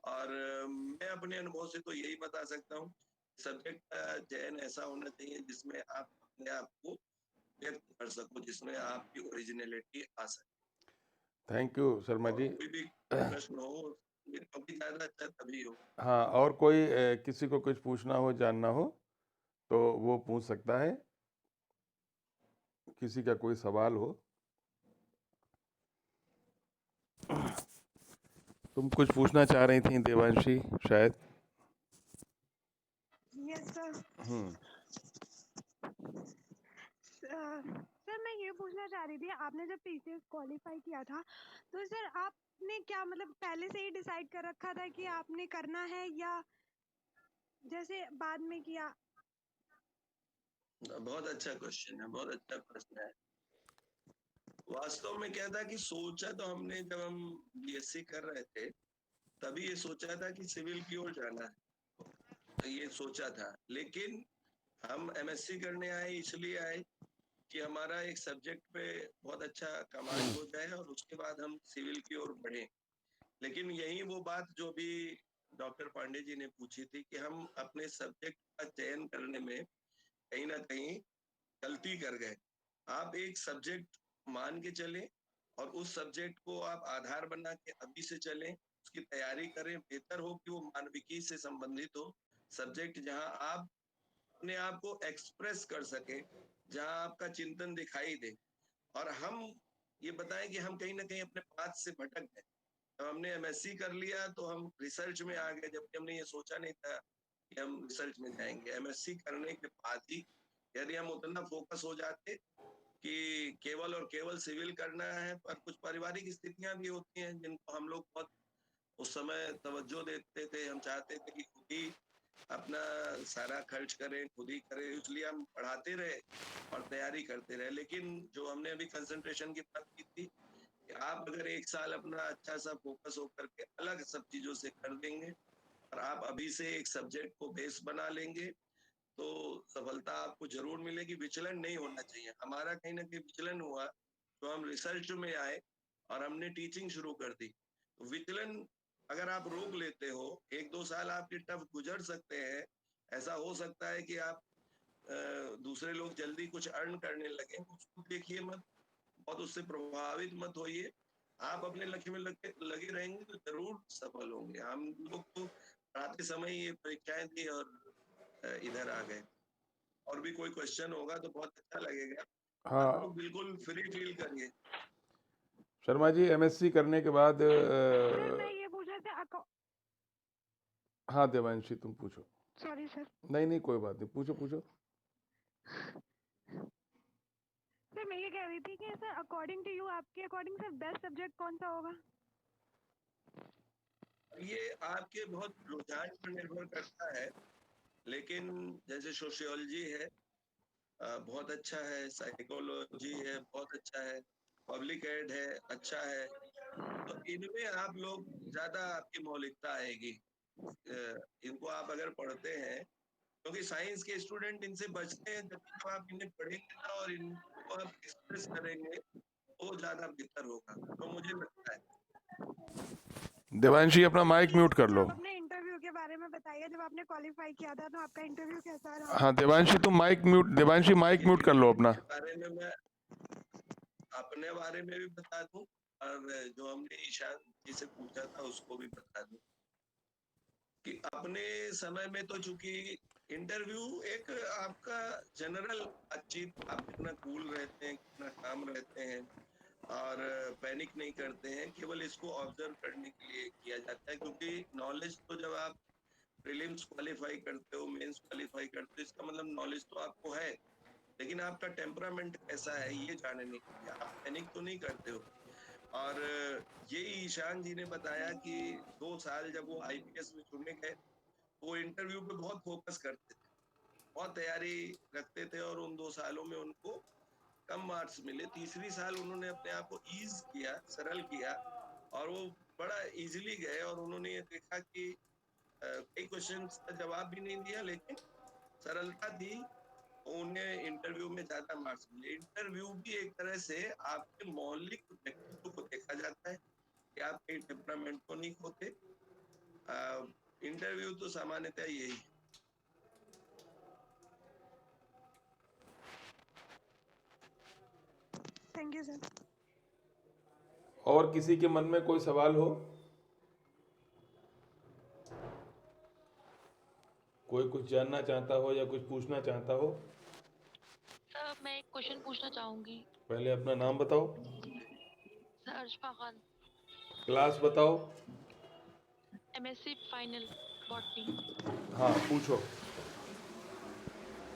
और मैं अपने अनुभव से तो यही बता सकता हूँ, सब्जेक्ट का चयन ऐसा होना चाहिए जिसमें आप अपने आप को व्यक्त कर सको, जिसमें आपकी ओरिजिनलिटी आ सके। थैंक यू शर्मा और जी। कोई भी प्रश्न हो, क्योंकि ज्यादा अच्छा तभी हो। हाँ, और कोई किसी को कुछ पूछना हो, जानना हो, तो वो पूछ सकता है, किसी का कोई सवाल हो। तुम कुछ पूछना चाह रही थी देवांशी, शायद। Yes, sir. हम्म। सर मैं ये पूछना चाह रही थी, आपने जब पीसीएस क्वालिफाई किया था तो सर आपने क्या मतलब पहले से ही डिसाइड कर रखा था कि आपने करना है, या जैसे बाद में किया? बहुत अच्छा क्वेश्चन है, बहुत अच्छा प्रश्न है। वास्तव में क्या था कि सोचा तो हमने, जब हम बीएससी कर रहे थे तभी ये सोचा था कि सिविल की ओर जाना है, तो ये सोचा था। लेकिन हम एमएससी करने आए, इसलिए आए कि हमारा एक सब्जेक्ट पे बहुत अच्छा कमांड हो जाए और उसके बाद हम सिविल की ओर बढ़े। लेकिन यही वो बात जो भी डॉक्टर पांडे जी ने पूछी थी कि हम अपने सब्जेक्ट का चयन करने में कहीं ना कहीं गलती कर गए। आप एक सब्जेक्ट मान के चलें और उस सब्जेक्ट को आप आधार बना के अभी से चलें, उसकी तैयारी करें। बेहतर हो कि वो मानविकी से संबंधित हो, सब्जेक्ट जहां आप अपने आप को एक्सप्रेस कर सके, जहां आपका चिंतन दिखाई दे। और हम ये बताएं कि हम कहीं ना कहीं अपने पाथ से भटक गए। जब हमने एमएससी कर लिया तो हम रिसर्च में आ गए, जबकि हमने ये सोचा नहीं था कि हम रिसर्च में जाएंगे। एमएससी करने के बाद ही यदि हम उतना फोकस हो जाते कि केवल और केवल सिविल करना है, पर कुछ पारिवारिक स्थितियां भी होती हैं जिनको हम लोग बहुत उस समय तवज्जो देते थे, हम चाहते थे कि खुद ही अपना सारा खर्च करें, खुद ही करें, इसलिए हम पढ़ाते रहे और तैयारी करते रहे। लेकिन जो हमने अभी कंसंट्रेशन की बात की थी कि आप अगर एक साल अपना अच्छा सा फोकस होकर के अलग सब चीजों से कर देंगे और आप अभी से एक सब्जेक्ट को बेस बना लेंगे, तो सफलता आपको जरूर मिलेगी। विचलन नहीं होना चाहिए। हमारा कहीं ना कहीं विचलन हुआ तो हम रिसर्च में आए और हमने टीचिंग शुरू कर दी। तो विचलन अगर आप रोक लेते हो, 1-2 साल आपके टफ गुजर सकते हैं। ऐसा हो सकता है कि आप दूसरे लोग जल्दी कुछ अर्न करने लगे, उसको देखिए मत, बहुत उससे प्रभावित मत होइए। आप अपने लक्ष्य में लगे लगे रहेंगे तो जरूर सफल होंगे। हम लोग तो पढ़ाते समय ये परीक्षाएं थी और इधर आ गए। और भी कोई क्वेश्चन होगा तो बहुत अच्छा लगेगा। आप हाँ लोग बिल्कुल फ्री फील करिए। शर्मा जी, एमएससी करने के बाद सर मैं ये पूछ रहा था, हाँ देवांशी तुम पूछो। Sorry sir. नहीं नहीं कोई बात नहीं, पूछो पूछो। सर मैं ये कह रही थी कि सर अकॉर्डिंग टू यू, आपके अकॉर्डिंग सर बेस्ट सब्जेक्ट कौन सा होगा? ये आपके बहुत रुझान पर निर्भर करता है, लेकिन जैसे सोशियोलॉजी है, बहुत अच्छा है। साइकोलॉजी है, बहुत अच्छा है। पब्लिक एड है, अच्छा है। तो इनमें आप लोग ज्यादा आपकी मौलिकता आएगी। इनको आप अगर पढ़ते हैं, क्योंकि साइंस के स्टूडेंट इनसे बचते हैं, जब आप इन्हें पढ़ेंगे ना और इनको आप एक्सप्रेस करेंगे वो ज्यादा बेहतर होगा, तो मुझे लगता है। देवांशी अपना माइक म्यूट कर सर लो। आप अपने इंटरव्यू के बारे में बताइए, जब आपने क्वालिफाई किया था तो आपका इंटरव्यू कैसा रहा? हाँ देवांशी तुम mic mute, Devanshi mic mute कर लो अपना। के बारे में मैं अपने बारे में भी बता दूं और जो हमने ईशान जी से पूछा था उसको भी बता दूं कि अपने समय में तो चूंकि इंटरव्यू एक आपका जनरल बातचीत, आप कितना कूल रहते हैं, कितना काम रहते हैं और पैनिक नहीं करते हैं, केवल इसको ऑब्जर्व करने के लिए किया जाता है। क्योंकि नॉलेज तो जब आप प्रीलिम्स क्वालिफाई करते हो, मेंस क्वालिफाई करते हो, इसका मतलब नॉलेज तो आपको है, लेकिन आपका टेम्परामेंट कैसा है ये जानने के लिए। आप पैनिक तो नहीं करते हो। और यही ईशान जी ने बताया कि 2 साल जब वो आईपीएस में चुने गए, वो इंटरव्यू पे बहुत फोकस करते थे, बहुत तैयारी रखते थे और उन 2 सालों में उनको कम मार्क्स मिले। तीसरी साल उन्होंने अपने आप को ईज किया, सरल किया और वो बड़ा इजीली गए और उन्होंने ये देखा कि कई क्वेश्चंस का जवाब भी नहीं दिया, लेकिन सरलता थी, उन्हें इंटरव्यू में ज्यादा मार्क्स मिले। इंटरव्यू भी एक तरह से आपके मौलिक व्यक्तित्व को देखा जाता है कि आप कहीं टेम्परामेंट तो नहीं खोते। इंटरव्यू तो सामान्यतः यही है। Thank you sir. और किसी के मन में कोई सवाल हो? कोई कुछ जानना चाहता हो या कुछ पूछना चाहता हो? सर मैं एक क्वेश्चन पूछना चाहूंगी। पहले अपना नाम बताओ, सर अर्शफा खान, क्लास बताओ। MSc final botany. हाँ पूछो।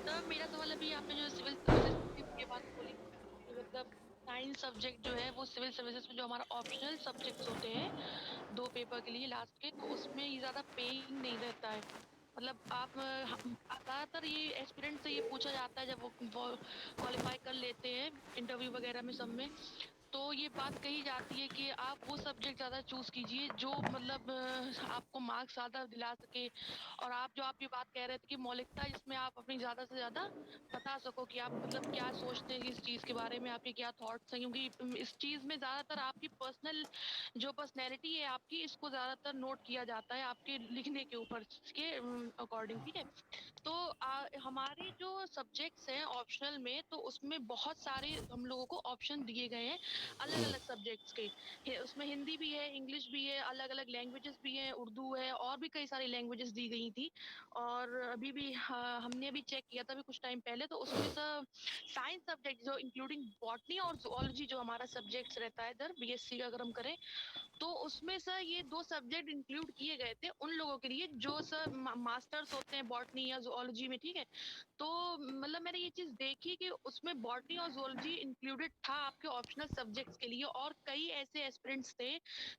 सर मेरा सवाल, अभी आपने जो सिविल सर्विसेज की बात बोली कि मतलब साइंस सब्जेक्ट जो है वो सिविल सर्विसेज में जो हमारा ऑप्शनल सब्जेक्ट्स होते हैं 2 पेपर के लिए लास्ट के, तो उसमें ये ज़्यादा पेइंग नहीं रहता है। मतलब आप ज़्यादातर ये एस्पिरेंट से ये पूछा जाता है जब वो क्वालिफाई कर लेते हैं इंटरव्यू वगैरह में सब में, तो ये बात कही जाती है कि आप वो सब्जेक्ट ज़्यादा चूज़ कीजिए जो मतलब आपको मार्क्स ज़्यादा दिला सके। और आप ये बात कह रहे थे कि मौलिकता, जिसमें आप अपनी ज़्यादा से ज़्यादा बता सको कि आप मतलब क्या सोचते हैं इस चीज़ के बारे में, आपके क्या थॉट्स हैं, क्योंकि इस चीज़ में ज़्यादातर आपकी पर्सनल जो पर्सनैलिटी है आपकी, इसको ज़्यादातर नोट किया जाता है आपके लिखने के ऊपर के अकॉर्डिंग, ठीक है। तो हमारे जो सब्जेक्ट्स हैं ऑप्शनल में, तो उसमें बहुत सारे हम लोगों को ऑप्शन दिए गए हैं अलग अलग सब्जेक्ट्स के। उसमें हिंदी भी है, इंग्लिश भी है, अलग अलग लैंग्वेजेस भी हैं, उर्दू है, और भी कई सारी लैंग्वेजेस दी गई थी। और अभी भी हमने अभी चेक किया था अभी कुछ टाइम पहले, तो उसमें सब साइंस सब्जेक्ट जो इंक्लूडिंग बॉटनी और जूलॉजी जो हमारा सब्जेक्ट्स रहता है इधर बीएससी का अगर हम करें, तो उसमें सर ये 2 सब्जेक्ट इंक्लूड किए गए थे उन लोगों के लिए जो सर मास्टर्स होते हैं बॉटनी या जूलॉजी में, ठीक है। तो मतलब मैंने ये चीज देखी कि उसमें बॉटनी और जूलॉजी इंक्लूडेड था आपके ऑप्शनल सब्जेक्ट्स के लिए, और कई ऐसे एस्पिरेंट्स थे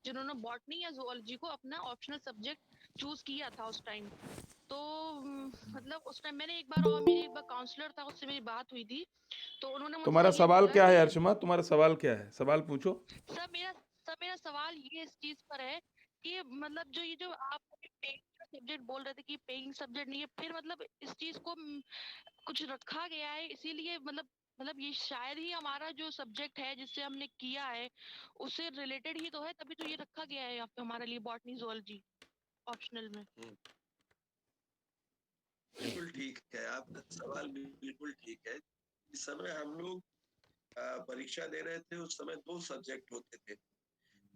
जिन्होंने बॉटनी या जूलॉजी को अपना ऑप्शनल सब्जेक्ट चूज किया था उस टाइम। तो मतलब उस टाइम मैंने एक बार, और मेरी एक बार काउंसलर था उससे मेरी बात हुई थी, तो उन्होंने मुझसे तुम्हारा ये सवाल बोला क्या है कि अर्चमा, तुम्हारा सवाल क्या है? सवाल पूछो। सर मेरा सवाल ये इस चीज पर है कि मतलब जो ये जो आप सब्जेक्ट बोल रहे थे कि पेइंग सब्जेक्ट नहीं है, फिर मतलब इस चीज को कुछ रखा गया है, इसीलिए मतलब ये शायद ही हमारा जो सब्जेक्ट है जिससे हमने किया है उससे रिलेटेड ही तो है, तभी तो ये रखा गया है यहाँ पे हमारे लिए बॉटनी जूलॉजी ऑप्शनल में। बिल्कुल ठीक है, आपका सवाल बिल्कुल ठीक है। इस समय हम लोग परीक्षा दे रहे थे, उस समय 2 सब्जेक्ट होते थे।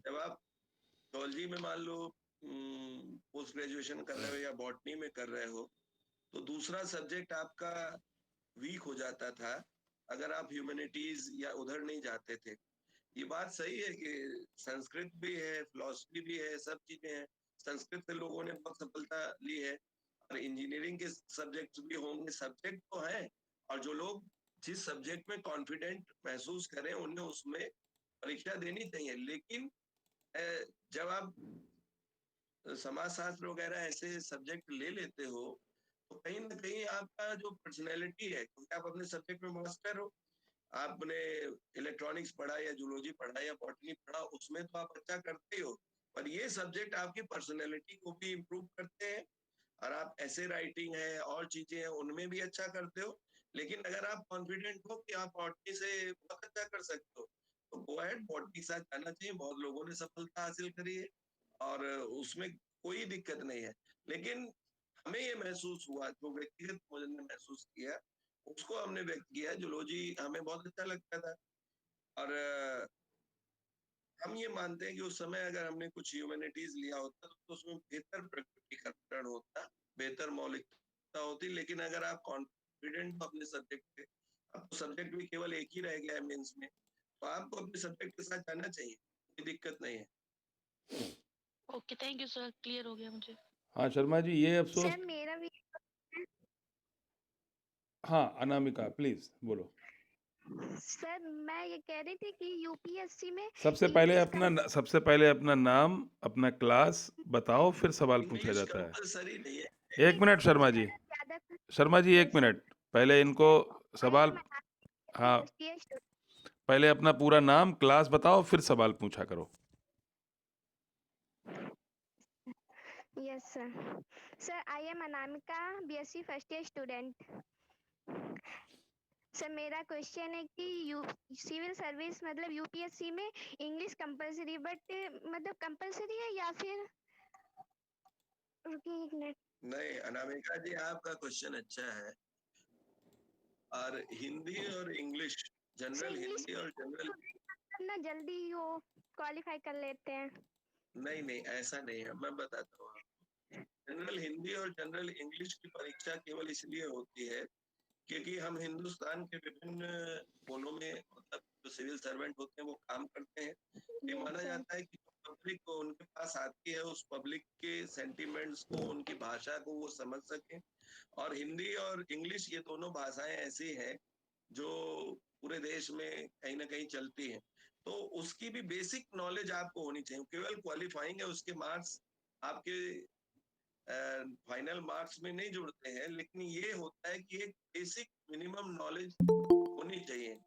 जब आप ज़ूलॉजी में मान लो पोस्ट ग्रेजुएशन कर रहे हो या बॉटनी में कर रहे हो, तो दूसरा सब्जेक्ट आपका वीक हो जाता था, अगर आप ह्यूमैनिटीज़ या उधर नहीं जाते थे। ये बात सही है कि संस्कृत भी है, फिलॉसफी भी है, सब चीज़ें हैं। संस्कृत से लोगों ने बहुत सफलता ली है और इंजीनियरिंग के सब्जेक्ट्स भी होंगे, सब्जेक्ट तो हैं, और जो लोग जिस सब्जेक्ट में कॉन्फिडेंट महसूस करें, उन्हें उसमें परीक्षा देनी चाहिए। लेकिन जब आप समाजशास्त्र वगैरह ऐसे सब्जेक्ट ले लेते हो, तो कहीं न कहीं आपका जो पर्सनैलिटी है, क्योंकि आप अपने सब्जेक्ट में मास्टर हो, आपने इलेक्ट्रॉनिक्स पढ़ा या जूलॉजी पढ़ा या बॉटनी पढ़ा, उसमें तो आप अच्छा करते ही हो, पर ये सब्जेक्ट आपकी पर्सनैलिटी को भी इम्प्रूव करते हैं और आप ऐसे राइटिंग है और चीजें हैं उनमें भी अच्छा करते हो। लेकिन अगर आप कॉन्फिडेंट हो कि आप बॉटनी से बहुत अच्छा कर सकते हो, तो गो अहेड, बॉटनी के साथ जाना चाहिए। बहुत लोगों ने सफलता हासिल करी है और उसमें कोई दिक्कत नहीं है। लेकिन हमें ये महसूस हुआ, जो व्यक्तिगत ने महसूस किया, उसको हमने व्यक्त किया। जूलॉजी हमें बहुत अच्छा लगता था और हम ये मानते हैं कि उस समय अगर हमने कुछ ह्यूमैनिटीज लिया होता तो उसमें बेहतर प्रकटीकरण होता, बेहतर मौलिकता होती। लेकिन अगर आप कॉन्फिडेंट हो अपने सब्जेक्ट पे, अब तो सब्जेक्ट भी केवल एक ही रह गया है मेंस में, तो आपको अपने सब्जेक्ट के साथ जाना चाहिए, कोई दिक्कत नहीं है। Okay, thank you sir, clear हो गया मुझे। हाँ शर्मा जी, ये अफसोस। सर मेरा भी हाँ अनामिका प्लीज बोलो। सर मैं ये कह रही थी कि यूपीएससी में सबसे पहले अपना नाम, अपना क्लास बताओ, फिर सवाल पूछा इंग्लिश जाता है। कंपलसरी नहीं है। एक मिनट शर्मा जी, शर्मा जी एक मिनट, पहले इनको सवाल, हाँ पहले अपना पूरा नाम क्लास बताओ फिर सवाल पूछा करो। Yes sir. Sir I am Anamika, BSc first year student. Sir मेरा क्वेश्चन है कि सिविल सर्विस मतलब यूपीएससी में इंग्लिश कंपलसरी, बट मतलब कंपलसरी है या फिर, रुकिए एक मिनट। नहीं अनामिका जी, आपका क्वेश्चन अच्छा है। और हिंदी और इंग्लिश, जनरल इंग्लिश हिंदी और जनरल, ना जल्दी वो क्वालिफाई कर लेते हैं। नहीं नहीं ऐसा नहीं है, मैं बताता हूँ आपको। जनरल हिंदी और जनरल इंग्लिश की परीक्षा केवल इसलिए होती है क्योंकि हम हिंदुस्तान के विभिन्न कोनों में, मतलब जो सिविल सर्वेंट होते हैं वो काम करते हैं। ये माना जाता है कि पब्लिक को उनके पास आती है, उस पब्लिक के सेंटिमेंट्स को, उनकी भाषा को वो समझ सके। और हिंदी और इंग्लिश ये दोनों भाषाएं ऐसी हैं जो पूरे देश में कहीं ना कहीं चलती हैं, तो उसकी भी बेसिक नॉलेज आपको होनी चाहिए। केवल क्वालिफाइंग है, उसके मार्क्स आपके फाइनल मार्क्स में नहीं जुड़ते हैं, लेकिन ये होता है कि एक बेसिक मिनिमम नॉलेज होनी चाहिए।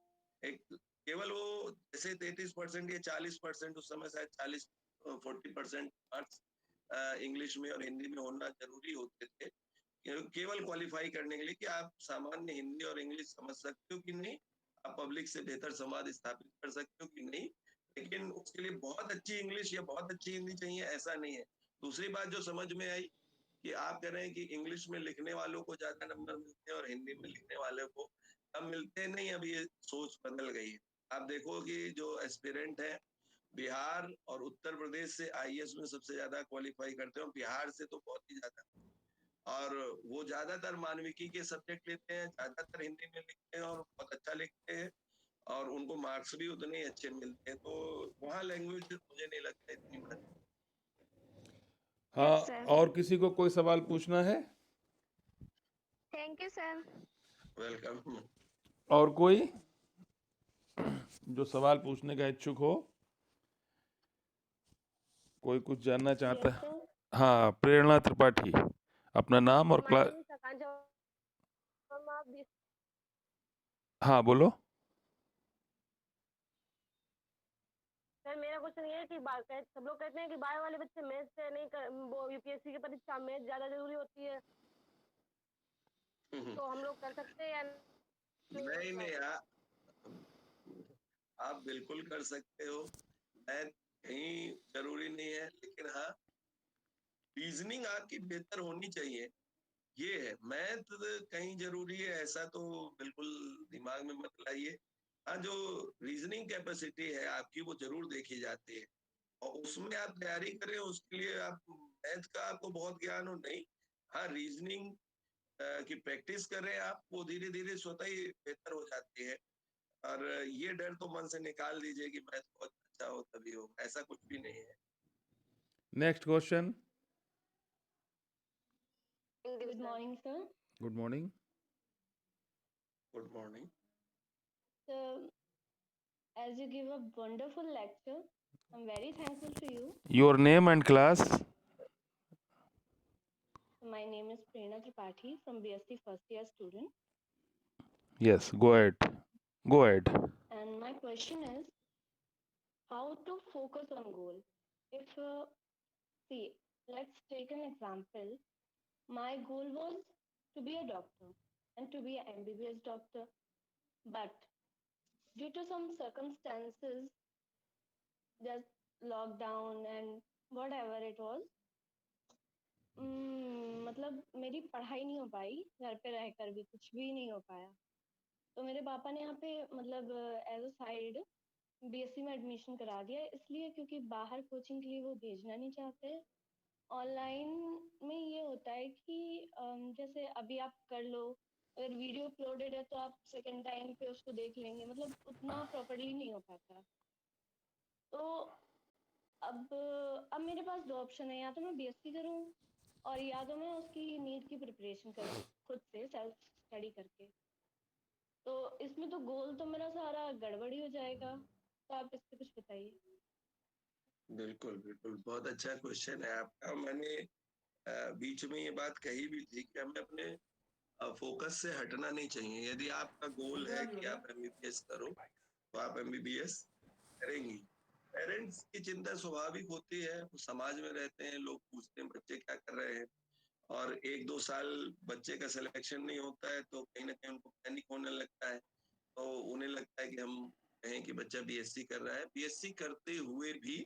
एक केवल वो जैसे 33% या 40%, उस समय शायद 40-40% मार्क्स इंग्लिश में और हिंदी में होना जरूरी होते थे, केवल क्वालिफाई करने के लिए कि आप सामान्य हिंदी और इंग्लिश समझ सकते हो कि नहीं, आप पब्लिक से बेहतर संवाद स्थापित कर सकते हो कि नहीं। लेकिन उसके लिए बहुत अच्छी इंग्लिश या बहुत अच्छी हिंदी चाहिए, ऐसा नहीं है। दूसरी बात जो समझ में आई कि आप कह रहे हैं कि इंग्लिश में लिखने वालों को ज्यादा नंबर मिलते हैं और हिंदी में लिखने वालों को कम मिलते हैं, नहीं, अब ये सोच बदल गई है। आप देखो कि जो एस्पिरेंट है बिहार और उत्तर प्रदेश से आईएएस में सबसे ज्यादा क्वालिफाई करते हैं, बिहार से तो बहुत ही ज्यादा, और वो ज्यादातर मानविकी के सब्जेक्ट लेते हैं, ज्यादातर हिंदी में लिखते हैं और बहुत अच्छा लिखते हैं और उनको मार्क्स भी उतने ही अच्छे मिलते हैं। तो वहाँ लैंग्वेज मुझे नहीं लगता इतनी महत्व। हाँ, सर और किसी को कोई सवाल पूछना है? Thank you sir. वेलकम। और कोई जो सवाल पूछने का इच्छुक हो, कोई कुछ जानना चाहता है? हाँ प्रेरणा त्रिपाठी, अपना नाम और क्लास। हाँ बोलो। सर मेरा क्वेश्चन ये है, है कि सब लोग कहते हैं कि बायो वाले बच्चे मैथ से नहीं वो यूपीएससी की परीक्षा मैथ ज्यादा जरूरी होती है, तो हम लोग कर सकते हैं या नहीं नहीं, आप बिल्कुल कर सकते हो। मैथ कहीं जरूरी नहीं है, लेकिन हाँ रीजनिंग आपकी बेहतर होनी चाहिए, ये है। मैथ कहीं जरूरी है ऐसा तो बिल्कुल दिमाग में मत लाइए। हाँ, जो रीजनिंग कैपेसिटी है आपकी वो जरूर देखी जाती है, और उसमें आप तैयारी करें, उसके लिए आप मैथ का आपको बहुत ज्ञान हो नहीं, हाँ रीजनिंग की प्रैक्टिस करें आप, वो धीरे धीरे स्वतः ही बेहतर हो जाती है। और ये डर तो मन से निकाल दीजिए कि मैथ बहुत अच्छा हो तभी हो, ऐसा कुछ भी नहीं है। Next question. Good morning sir. Good morning. Good morning. So, as you give a wonderful lecture, I'm very thankful to you. Your name and class? My name is Prerna Tripathi from BSc first year student. Yes, go ahead. Go ahead. And my question is, how to focus on goal? If, see, let's take an example. My goal was to be a doctor and to be an MBBS doctor. But due to some circumstances, just lockdown and whatever it was, मतलब मेरी पढ़ाई नहीं हो पाई, घर पे रहकर भी कुछ भी नहीं हो पाया। तो मेरे पापा ने यहाँ पे मतलब एज अ साइड बीएससी में एडमिशन करा दिया, इसलिए क्योंकि बाहर कोचिंग के लिए वो भेजना नहीं चाहते। ऑनलाइन में ये होता है कि जैसे अभी आप कर लो, अगर वीडियो अपलोडेड है तो आप सेकंड टाइम पे उसको देख लेंगे, मतलब उतना प्रॉपर्ली नहीं हो पाता। तो अब मेरे पास दो ऑप्शन है, या तो मैं बीएससी करूँ और या तो मैं उसकी नीट की प्रिपरेशन करूँ खुद से सेल्फ स्टडी करके। तो इसमें तो गोल तो मेरा सारा गड़बड़ी हो जाएगा, तो आप इस पे कुछ बताइए। बिल्कुल बिल्कुल, बहुत अच्छा क्वेश्चन है आपका। मैंने बीच में ये बात कही भी थी कि हमें अपने फोकस से हटना नहीं चाहिए। यदि आपका गोल है कि आप एमबीबीएस करो तो आप एमबीबीएस करेंगी। पेरेंट्स की चिंता स्वाभाविक होती है, वो समाज में रहते हैं, लोग पूछते हैं बच्चे क्या कर रहे हैं, और 1-2 साल बच्चे का सिलेक्शन नहीं होता है तो कहीं ना कहीं उनको पैनिक होने लगता है। तो उन्हें लगता है कि हम कहें कि बच्चा बीएससी कर रहा है। बीएससी करते हुए भी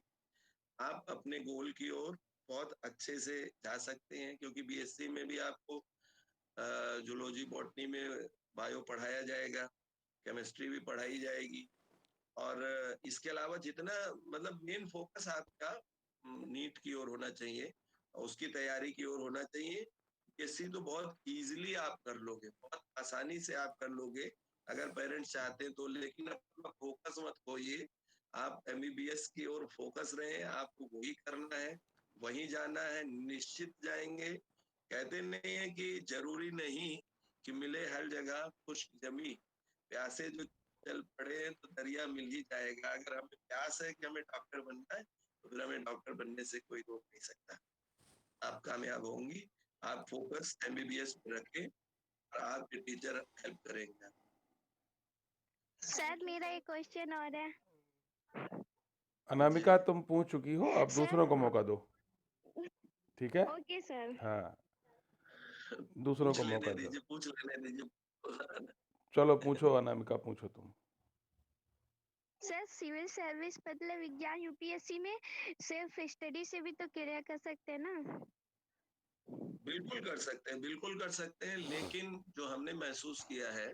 आप अपने गोल की ओर बहुत अच्छे से जा सकते हैं, क्योंकि बीएससी में भी आपको जूलॉजी बॉटनी में बायो पढ़ाया जाएगा, केमिस्ट्री भी पढ़ाई जाएगी, और इसके अलावा जितना मतलब मेन फोकस आपका नीट की ओर होना चाहिए, उसकी तैयारी की ओर होना चाहिए। बीएससी तो बहुत इजीली आप कर लोगे, बहुत आसानी से आप कर लोगे अगर पेरेंट्स चाहते हैं तो, लेकिन अपना फोकस मत खोइए। आप एमबीबीएस की ओर फोकस रहे, आपको वही करना है, वही जाना है, निश्चित जाएंगे। कहते नहीं है कि जरूरी नहीं कि मिले हर जगह खुश्क जमी, प्यासे जो चल पड़े तो दरिया मिल ही जाएगा। अगर हमें प्यास है कि हमें डॉक्टर बनना है तो फिर हमें डॉक्टर बनने से कोई रोक नहीं सकता। आप कामयाब होंगी, आप फोकस एमबीबीएस पे रखें और आपके टीचर हेल्प करेंगे। सर मेरा एक क्वेश्चन और है। अनामिका, तुम पूछ चुकी हो, अब सर दूसरों को मौका दो, ठीक है? Okay sir. हाँ, दूसरों पूछ को लेने मौका दो। दीजिए, पूछ लेने दीजिए। चलो पूछो अनामिका, पूछो तुम। सर सिविल सर्विस मतलब विज्ञान यूपीएससी में सेल्फ स्टडी से भी तो क्लियर कर सकते हैं ना? बिल्कुल कर सकते हैं, बिल्कुल कर सकते हैं, लेकिन जो हमने महसूस किया है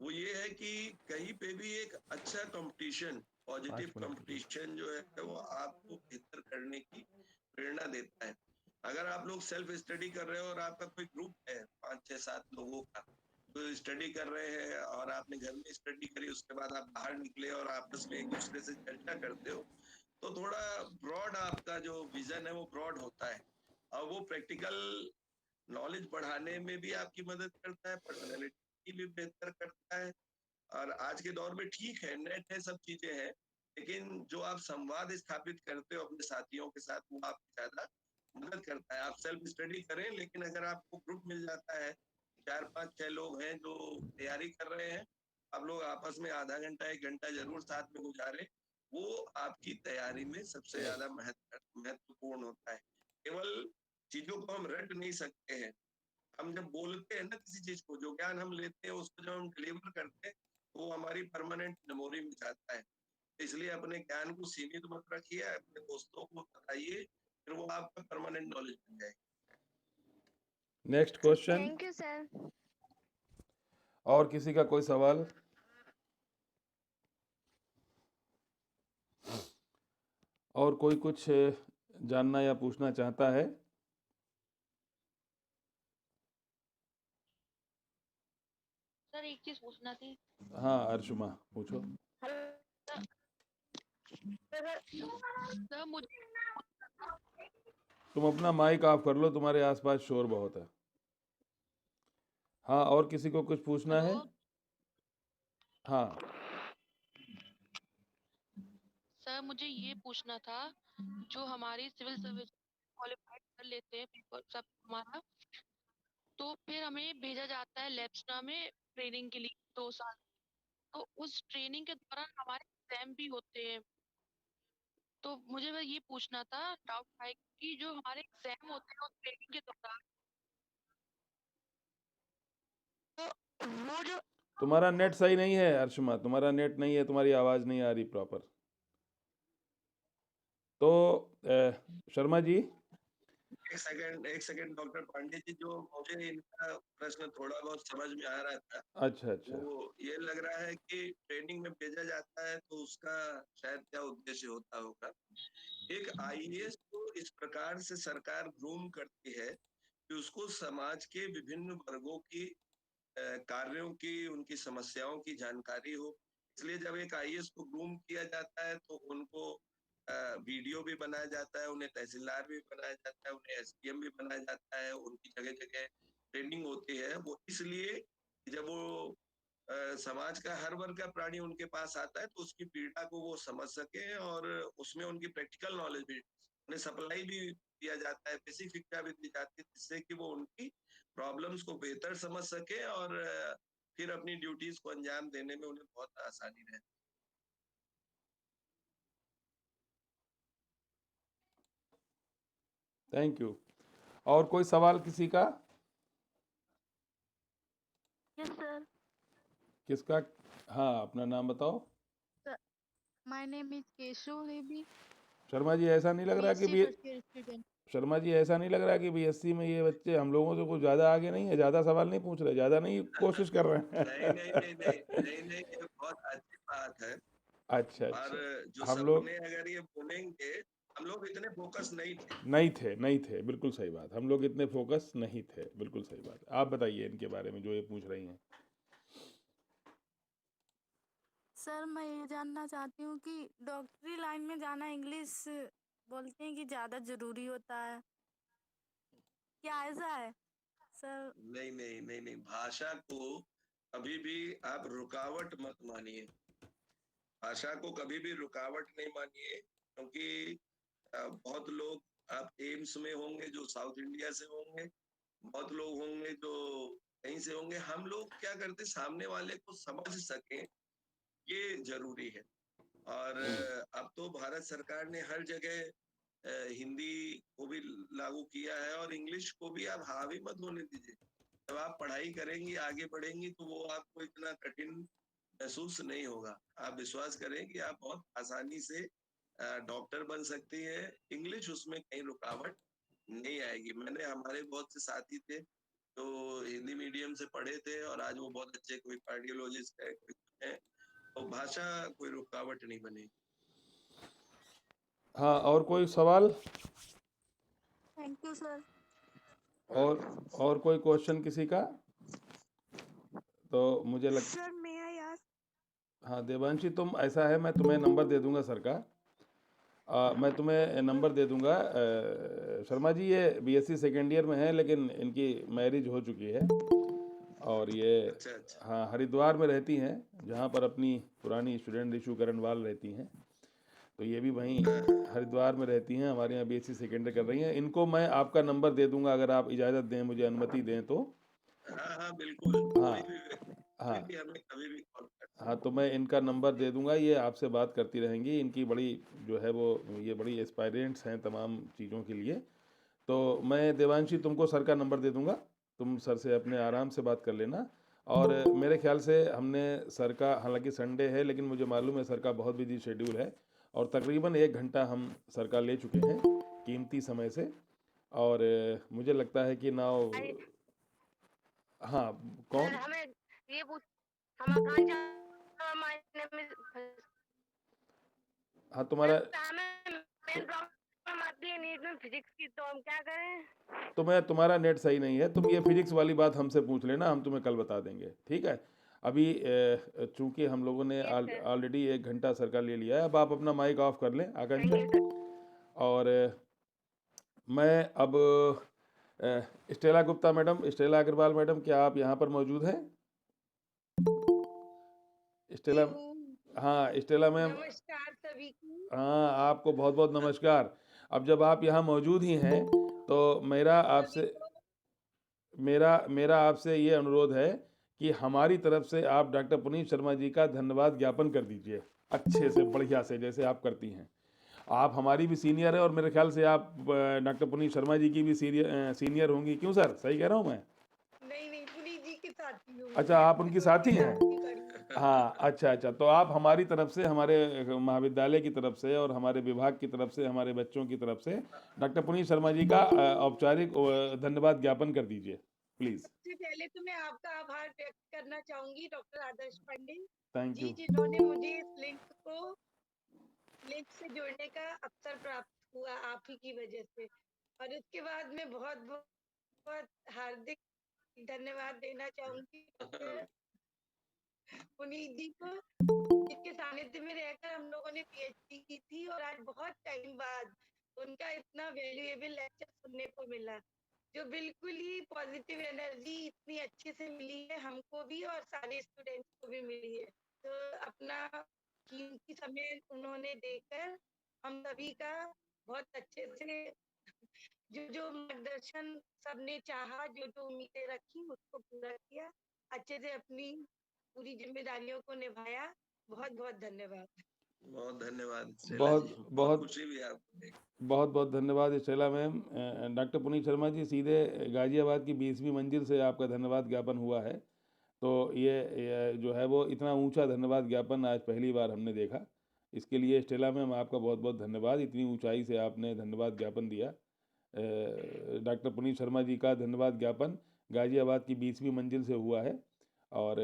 वो ये है कि कहीं पे भी एक अच्छा कंपटीशन, पॉजिटिव 5 मिनट रुको। कंपटीशन जो है वो आपको बेहतर करने की प्रेरणा देता है। अगर आप लोग सेल्फ स्टडी कर रहे हो और आपका कोई ग्रुप है 5-6-7 लोगों का, तो स्टडी कर रहे हैं और आपने घर में स्टडी करी, उसके बाद आप बाहर निकले और आपस में एक दूसरे से चर्चा करते हो, तो थोड़ा ब्रॉड आपका जो विजन है वो ब्रॉड होता है, और वो प्रैक्टिकल नॉलेज बढ़ाने में भी आपकी मदद करता है, पर्सनैलिटी भी बेहतर करता है। और आज के दौर में ठीक है, नेट है, सब चीजें हैं, लेकिन जो आप संवाद स्थापित करते हो अपने साथियों के साथ वो आपको ज्यादा मदद करता है। आप सेल्फ स्टडी करें, लेकिन अगर आपको ग्रुप मिल जाता है, 4-5-6 लोग हैं जो तैयारी कर रहे हैं, आप लोग आपस में आधा घंटा 1 घंटा जरूर साथ में गुजारें, वो आपकी तैयारी में सबसे ज्यादा महत्वपूर्ण होता है। केवल चीजों को हम रट नहीं सकते हैं, हम जब बोलते हैं ना किसी चीज को, जो ज्ञान हम लेते हैं उसको जब हम डिलीवर करते हैं तो वो हमारी परमानेंट मेमोरी में जाता है। इसलिए अपने ज्ञान को सीमित मत रखिए, अपने दोस्तों को बताइए, फिर वो आपका परमानेंट नॉलेज बन जाएगी। Next question. Thank you sir. और किसी का कोई सवाल? और कोई कुछ जानना या पूछना चाहता है? सर एक चीज पूछना थी। हाँ अर्जुमा पूछो। सर मुझे तुम अपना माइक ऑफ कर लो, तुम्हारे आसपास शोर बहुत है। हाँ, और किसी को कुछ पूछना है? हेलो हाँ सर, मुझे ये पूछना था, जो हमारी सिविल सर्विस क्वालिफाइड कर लेते हैं पेपर सब हमारा, तो फिर हमें भेजा जाता है लेब्सना में ट्रेनिंग के लिए 2 साल। तो उस ट्रेनिंग के दौरान हमारे एग्जाम भी होते हैं। तो मुझे बस ये पूछना था, डाउट था कि जो हमारे एग्जाम होते हैं उस ट्रेनिंग के दौरान, तो वो जो तुम्हारा नेट सही नहीं है अर्जुमा, तुम्हारा नेट नहीं है, तुम्हारी आवाज़ नहीं आ रही प्रॉपर। तो शर्मा जी। एक सेकंड डॉक्टर पांडे जी, जो मुझे इनका प्रश्न थोड़ा बहुत समझ में आ रहा था, अच्छा अच्छा। वो ये लग रहा है कि ट्रेनिंग में भेजा जाता है तो उसका शायद क्या उद्देश्य होता होगा। एक आईएएस को इस प्रकार से सरकार ग्रूम करती है कि उसको समाज के विभिन्न वर्गों की कार्यों की, उनकी समस्याओं की जानकारी हो। इसलिए जब एक आईएएस को ग्रूम किया जाता है तो उनको वीडियो भी बनाया जाता है, उन्हें तहसीलदार भी बनाया जाता है, उन्हें एसडीएम भी बनाया जाता है, उनकी जगह जगह ट्रेनिंग होती है। वो इसलिए जब वो समाज का हर वर्ग का प्राणी उनके पास आता है तो उसकी पीड़ा को वो समझ सके, और उसमें उनकी प्रैक्टिकल नॉलेज भी, उन्हें सप्लाई भी दिया जाता है, बेसिक शिक्षा भी दी जाती है, जिससे कि वो उनकी प्रॉब्लम्स को बेहतर समझ सके और फिर अपनी ड्यूटीज को अंजाम देने में उन्हें बहुत आसानी रहे। Thank you. और कोई सवाल किसी का? Yes sir. किसका? हाँ अपना नाम बताओ। My name is Keshav Devi, Sharma ji ऐसा नहीं लग रहा कि BSc first year student. Sharma ji ऐसा नहीं लग रहा कि बीएससी में ये बच्चे हम लोगों से कुछ ज़्यादा आगे नहीं है, ज़्यादा सवाल नहीं पूछ रहे, ज़्यादा नहीं कोशिश कर रहे हैं? नहीं नहीं नहीं नहीं नहीं नहीं, ये बहुत अच्छी बात है। अच्छा और अच्छा। जो हम लोग सपने अगर ये बोलेंगे, हम लोग इतने फोकस नहीं थे। नहीं थे, बिल्कुल सही बात। हम लोग इतने फोकस नहीं थे, बिल्कुल सही बात। आप बताइए इनके बारे में जो ये पूछ रही हैं। सर मैं ये जानना चाहती हूँ कि डॉक्टरी लाइन में जाना इंग्लिश बोलते हैं कि ज़्यादा ज़रूरी होता है, क्या ऐसा है सर? नहीं नहीं नहीं नहीं, भाषा को कभी भी आप रुकावट मत मानिए। भाषा को कभी भी रुकावट नहीं मानिए, क्योंकि बहुत लोग आप एम्स में होंगे जो साउथ इंडिया से होंगे, बहुत लोग होंगे जो कहीं से होंगे। हम लोग क्या करते, सामने वाले को समझ सकें, ये जरूरी है। और अब तो भारत सरकार ने हर जगह हिंदी को भी लागू किया है, और इंग्लिश को भी आप हावी मत होने दीजिए। जब आप पढ़ाई करेंगी, आगे बढ़ेंगी, तो वो आपको इतना कठिन महसूस नहीं होगा। आप विश्वास करें कि आप बहुत आसानी से डॉक्टर बन सकती हैं। इंग्लिश उसमें कहीं रुकावट नहीं आएगी। मैंने, हमारे बहुत से साथी थे तो हिंदी मीडियम से पढ़े थे और आज वो बहुत अच्छे, कोई कार्डियोलॉजिस्ट है, कोई है, तो भाषा कोई रुकावट नहीं बनेगी। हाँ और कोई सवाल? Thank you sir. और कोई क्वेश्चन किसी का? तो मुझे लग सर मे आई आस्क? हाँ देवांशी, तुम ऐसा है, मैं तुम्हें नंबर दे दूंगा सर का। मैं तुम्हें नंबर दे दूंगा। शर्मा जी ये बीएससी सेकेंड ईयर में है, लेकिन इनकी मैरिज हो चुकी है और ये अच्छा अच्छा। हाँ हरिद्वार में रहती हैं, जहाँ पर अपनी पुरानी स्टूडेंट ऋषु करणवाल रहती हैं। तो ये भी वहीं हरिद्वार में रहती हैं, हमारे यहाँ बीएससी सेकेंड ईयर कर रही हैं। इनको मैं आपका नंबर दे दूंगा, अगर आप इजाज़त दें, मुझे अनुमति दें तो। हाँ हाँ बिल्कुल, हाँ कोई भी व्यक्ति, हाँ कोई भी हमें कभी भी कॉल कर हाँ, तो मैं इनका नंबर दे दूंगा, ये आपसे बात करती रहेंगी। इनकी बड़ी जो है वो ये बड़ी एस्पायरेंट्स हैं तमाम चीज़ों के लिए। तो मैं देवांशी तुमको सर का नंबर दे दूंगा, तुम सर से अपने आराम से बात कर लेना। और मेरे ख्याल से हमने सर का, हालांकि संडे है लेकिन मुझे मालूम है सर का बहुत बिजी शेड्यूल है, और तकरीबन 1 घंटा हम सर का ले चुके हैं कीमती समय से। और मुझे लगता है कि नाउ, हाँ, कौन? हमें ये पूछ हम खान हाँ, तुम्हारा, मेन प्रॉब्लम आती है नीट में फिजिक्स की, तो हम क्या करें? तुम्हारा नेट सही नहीं है, तुम ये फिजिक्स वाली बात हमसे पूछ लेना, हम तुम्हें कल बता देंगे, ठीक है? अभी चूंकि हम लोगों ने ऑलरेडी 1 घंटा सर का ले लिया है, अब आप अपना माइक ऑफ कर लें आकांक्षा। और मैं अब स्टेला गुप्ता मैडम, स्टेला अग्रवाल मैडम, क्या आप यहाँ पर मौजूद हैं? स्टेला, हाँ स्टेला मैम, नमस्कार सभी को। हाँ आपको बहुत बहुत नमस्कार। अब जब आप यहाँ मौजूद ही हैं तो मेरा आपसे ये अनुरोध है कि हमारी तरफ से आप डॉक्टर पुनीत शर्मा जी का धन्यवाद ज्ञापन कर दीजिए, अच्छे से बढ़िया से, जैसे आप करती हैं। आप हमारी भी सीनियर है और मेरे ख्याल से आप डॉक्टर पुनीत शर्मा जी की भी सीनियर होंगी, क्यों सर, सही कह रहा हूँ मैं? नहीं पुनीत जी के साथी हूँ। अच्छा, आप उनकी साथी हैं? हाँ, अच्छा अच्छा, तो आप हमारी तरफ से, हमारे महाविद्यालय की तरफ से और हमारे विभाग की तरफ से, हमारे बच्चों की तरफ से डॉक्टर पुनीत शर्मा जी का औपचारिक धन्यवाद ज्ञापन कर दीजिए प्लीज। सबसे पहले तो मैं आपका आभार व्यक्त करना चाहूंगी doctor Adarsh Pandey thank ji, you. जिन्होंने मुझे इस लिंक से जोड़ने का अवसर प्राप्त हुआ आप ही की वजह से। और उसके बाद मैं बहुत बहुत हार्दिक धन्यवाद देना चाहूंगी पुनीत जी को, जिनके सानिध्य में रहकर हम लोगों ने पीएचडी की थी, और आज बहुत टाइम बाद उनका इतना वैल्यूएबल लेक्चर सुनने को मिला, जो बिल्कुल ही पॉजिटिव एनर्जी इतनी अच्छे से मिली है हमको भी और सारे स्टूडेंट्स को भी मिली है। तो अपना कीमती समय उन्होंने देकर हम सभी का बहुत अच्छे से जो मार्गदर्शन सबने चाहा, जो उम्मीदें रखी उसको पूरा किया, अच्छे से अपनी पूरी जिम्मेदारियों को निभाया। बहुत बहुत धन्यवाद। बहुत धन्यवाद स्टेला बहुत जी, बहुत खुशी हुई आपको देख। बहुत बहुत धन्यवाद Stella ma'am. Doctor Puneet Sharma ji, सीधे गाजियाबाद की 20वीं मंजिल से आपका धन्यवाद ज्ञापन हुआ है। तो ये जो है वो इतना ऊंचा धन्यवाद ज्ञापन आज पहली बार हमने देखा। इसके लिए स्टेला मैम आपका बहुत बहुत धन्यवाद, इतनी ऊंचाई से आपने धन्यवाद ज्ञापन दिया। डॉक्टर पुनीत शर्मा जी का धन्यवाद ज्ञापन गाजियाबाद की 20वीं मंजिल से हुआ है, और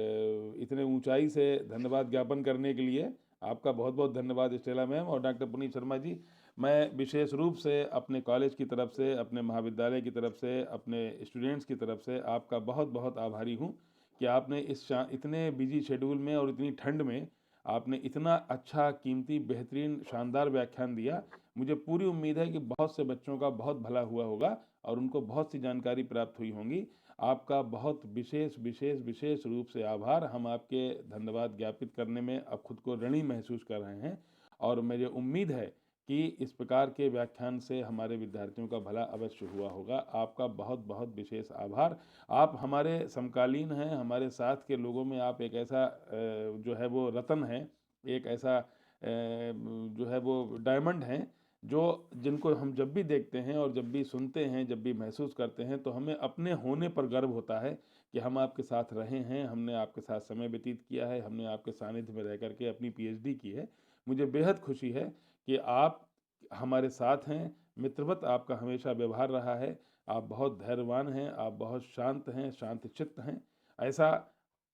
इतने ऊंचाई से धन्यवाद ज्ञापन करने के लिए आपका बहुत बहुत धन्यवाद स्टेला मैम और डॉक्टर पुनीत शर्मा जी। मैं विशेष रूप से अपने कॉलेज की तरफ से, अपने महाविद्यालय की तरफ से, अपने स्टूडेंट्स की तरफ से आपका बहुत बहुत आभारी हूँ कि आपने इतने बिजी शेड्यूल में और इतनी ठंड में आपने इतना अच्छा, कीमती, बेहतरीन, शानदार व्याख्यान दिया। मुझे पूरी उम्मीद है कि बहुत से बच्चों का बहुत भला हुआ होगा और उनको बहुत सी जानकारी प्राप्त हुई होंगी। आपका बहुत विशेष विशेष विशेष रूप से आभार। हम आपके धन्यवाद ज्ञापित करने में अब खुद को ऋणी महसूस कर रहे हैं, और मुझे उम्मीद है कि इस प्रकार के व्याख्यान से हमारे विद्यार्थियों का भला अवश्य हुआ होगा। आपका बहुत बहुत विशेष आभार। आप हमारे समकालीन हैं, हमारे साथ के लोगों में आप एक ऐसा जो है वो रत्न है, एक ऐसा जो है वो डायमंड हैं, जिनको हम जब भी देखते हैं और जब भी सुनते हैं, जब भी महसूस करते हैं, तो हमें अपने होने पर गर्व होता है कि हम आपके साथ रहे हैं, हमने आपके साथ समय व्यतीत किया है, हमने आपके सानिध्य में रह करके अपनी पीएचडी की है। मुझे बेहद खुशी है कि आप हमारे साथ हैं, मित्रवत आपका हमेशा व्यवहार रहा है। आप बहुत धैर्यवान हैं, आप बहुत शांत हैं, शांतचित्त हैं। ऐसा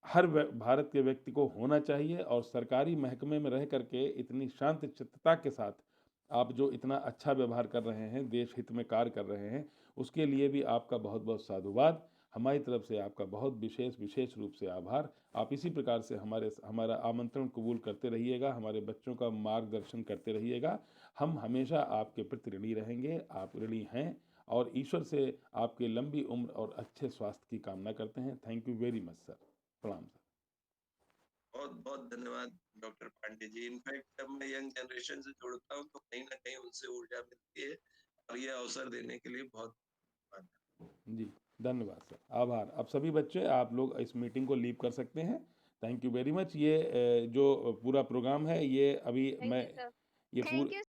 हर भारत के व्यक्ति को होना चाहिए, और सरकारी महकमे में रह करके इतनी शांत चित्तता के साथ आप जो इतना अच्छा व्यवहार कर रहे हैं, देश हित में कार्य कर रहे हैं, उसके लिए भी आपका बहुत बहुत साधुवाद। हमारी तरफ से आपका बहुत विशेष विशेष रूप से आभार। आप इसी प्रकार से हमारा आमंत्रण कबूल करते रहिएगा, हमारे बच्चों का मार्गदर्शन करते रहिएगा। हम हमेशा आपके प्रति ऋणी रहेंगे, आप ऋणी हैं, और ईश्वर से आपकी लंबी उम्र और अच्छे स्वास्थ्य की कामना करते हैं। Thank you very much sir. प्रणाम सर। बहुत बहुत धन्यवाद डॉक्टर पांडे जी। इनफैक्ट जब मैं यंग जनरेशन से जुड़ता हूँ तो कहीं ना कहीं उनसे ऊर्जा मिलती है, और ये अवसर देने के लिए बहुत धन्यवाद। जी धन्यवाद सर, आभार। अब सभी बच्चे, आप लोग इस मीटिंग को लीव कर सकते हैं। Thank you very much. ये जो पूरा प्रोग्राम है ये अभी थैंक मैं यू सर। ये थैंक पूर यू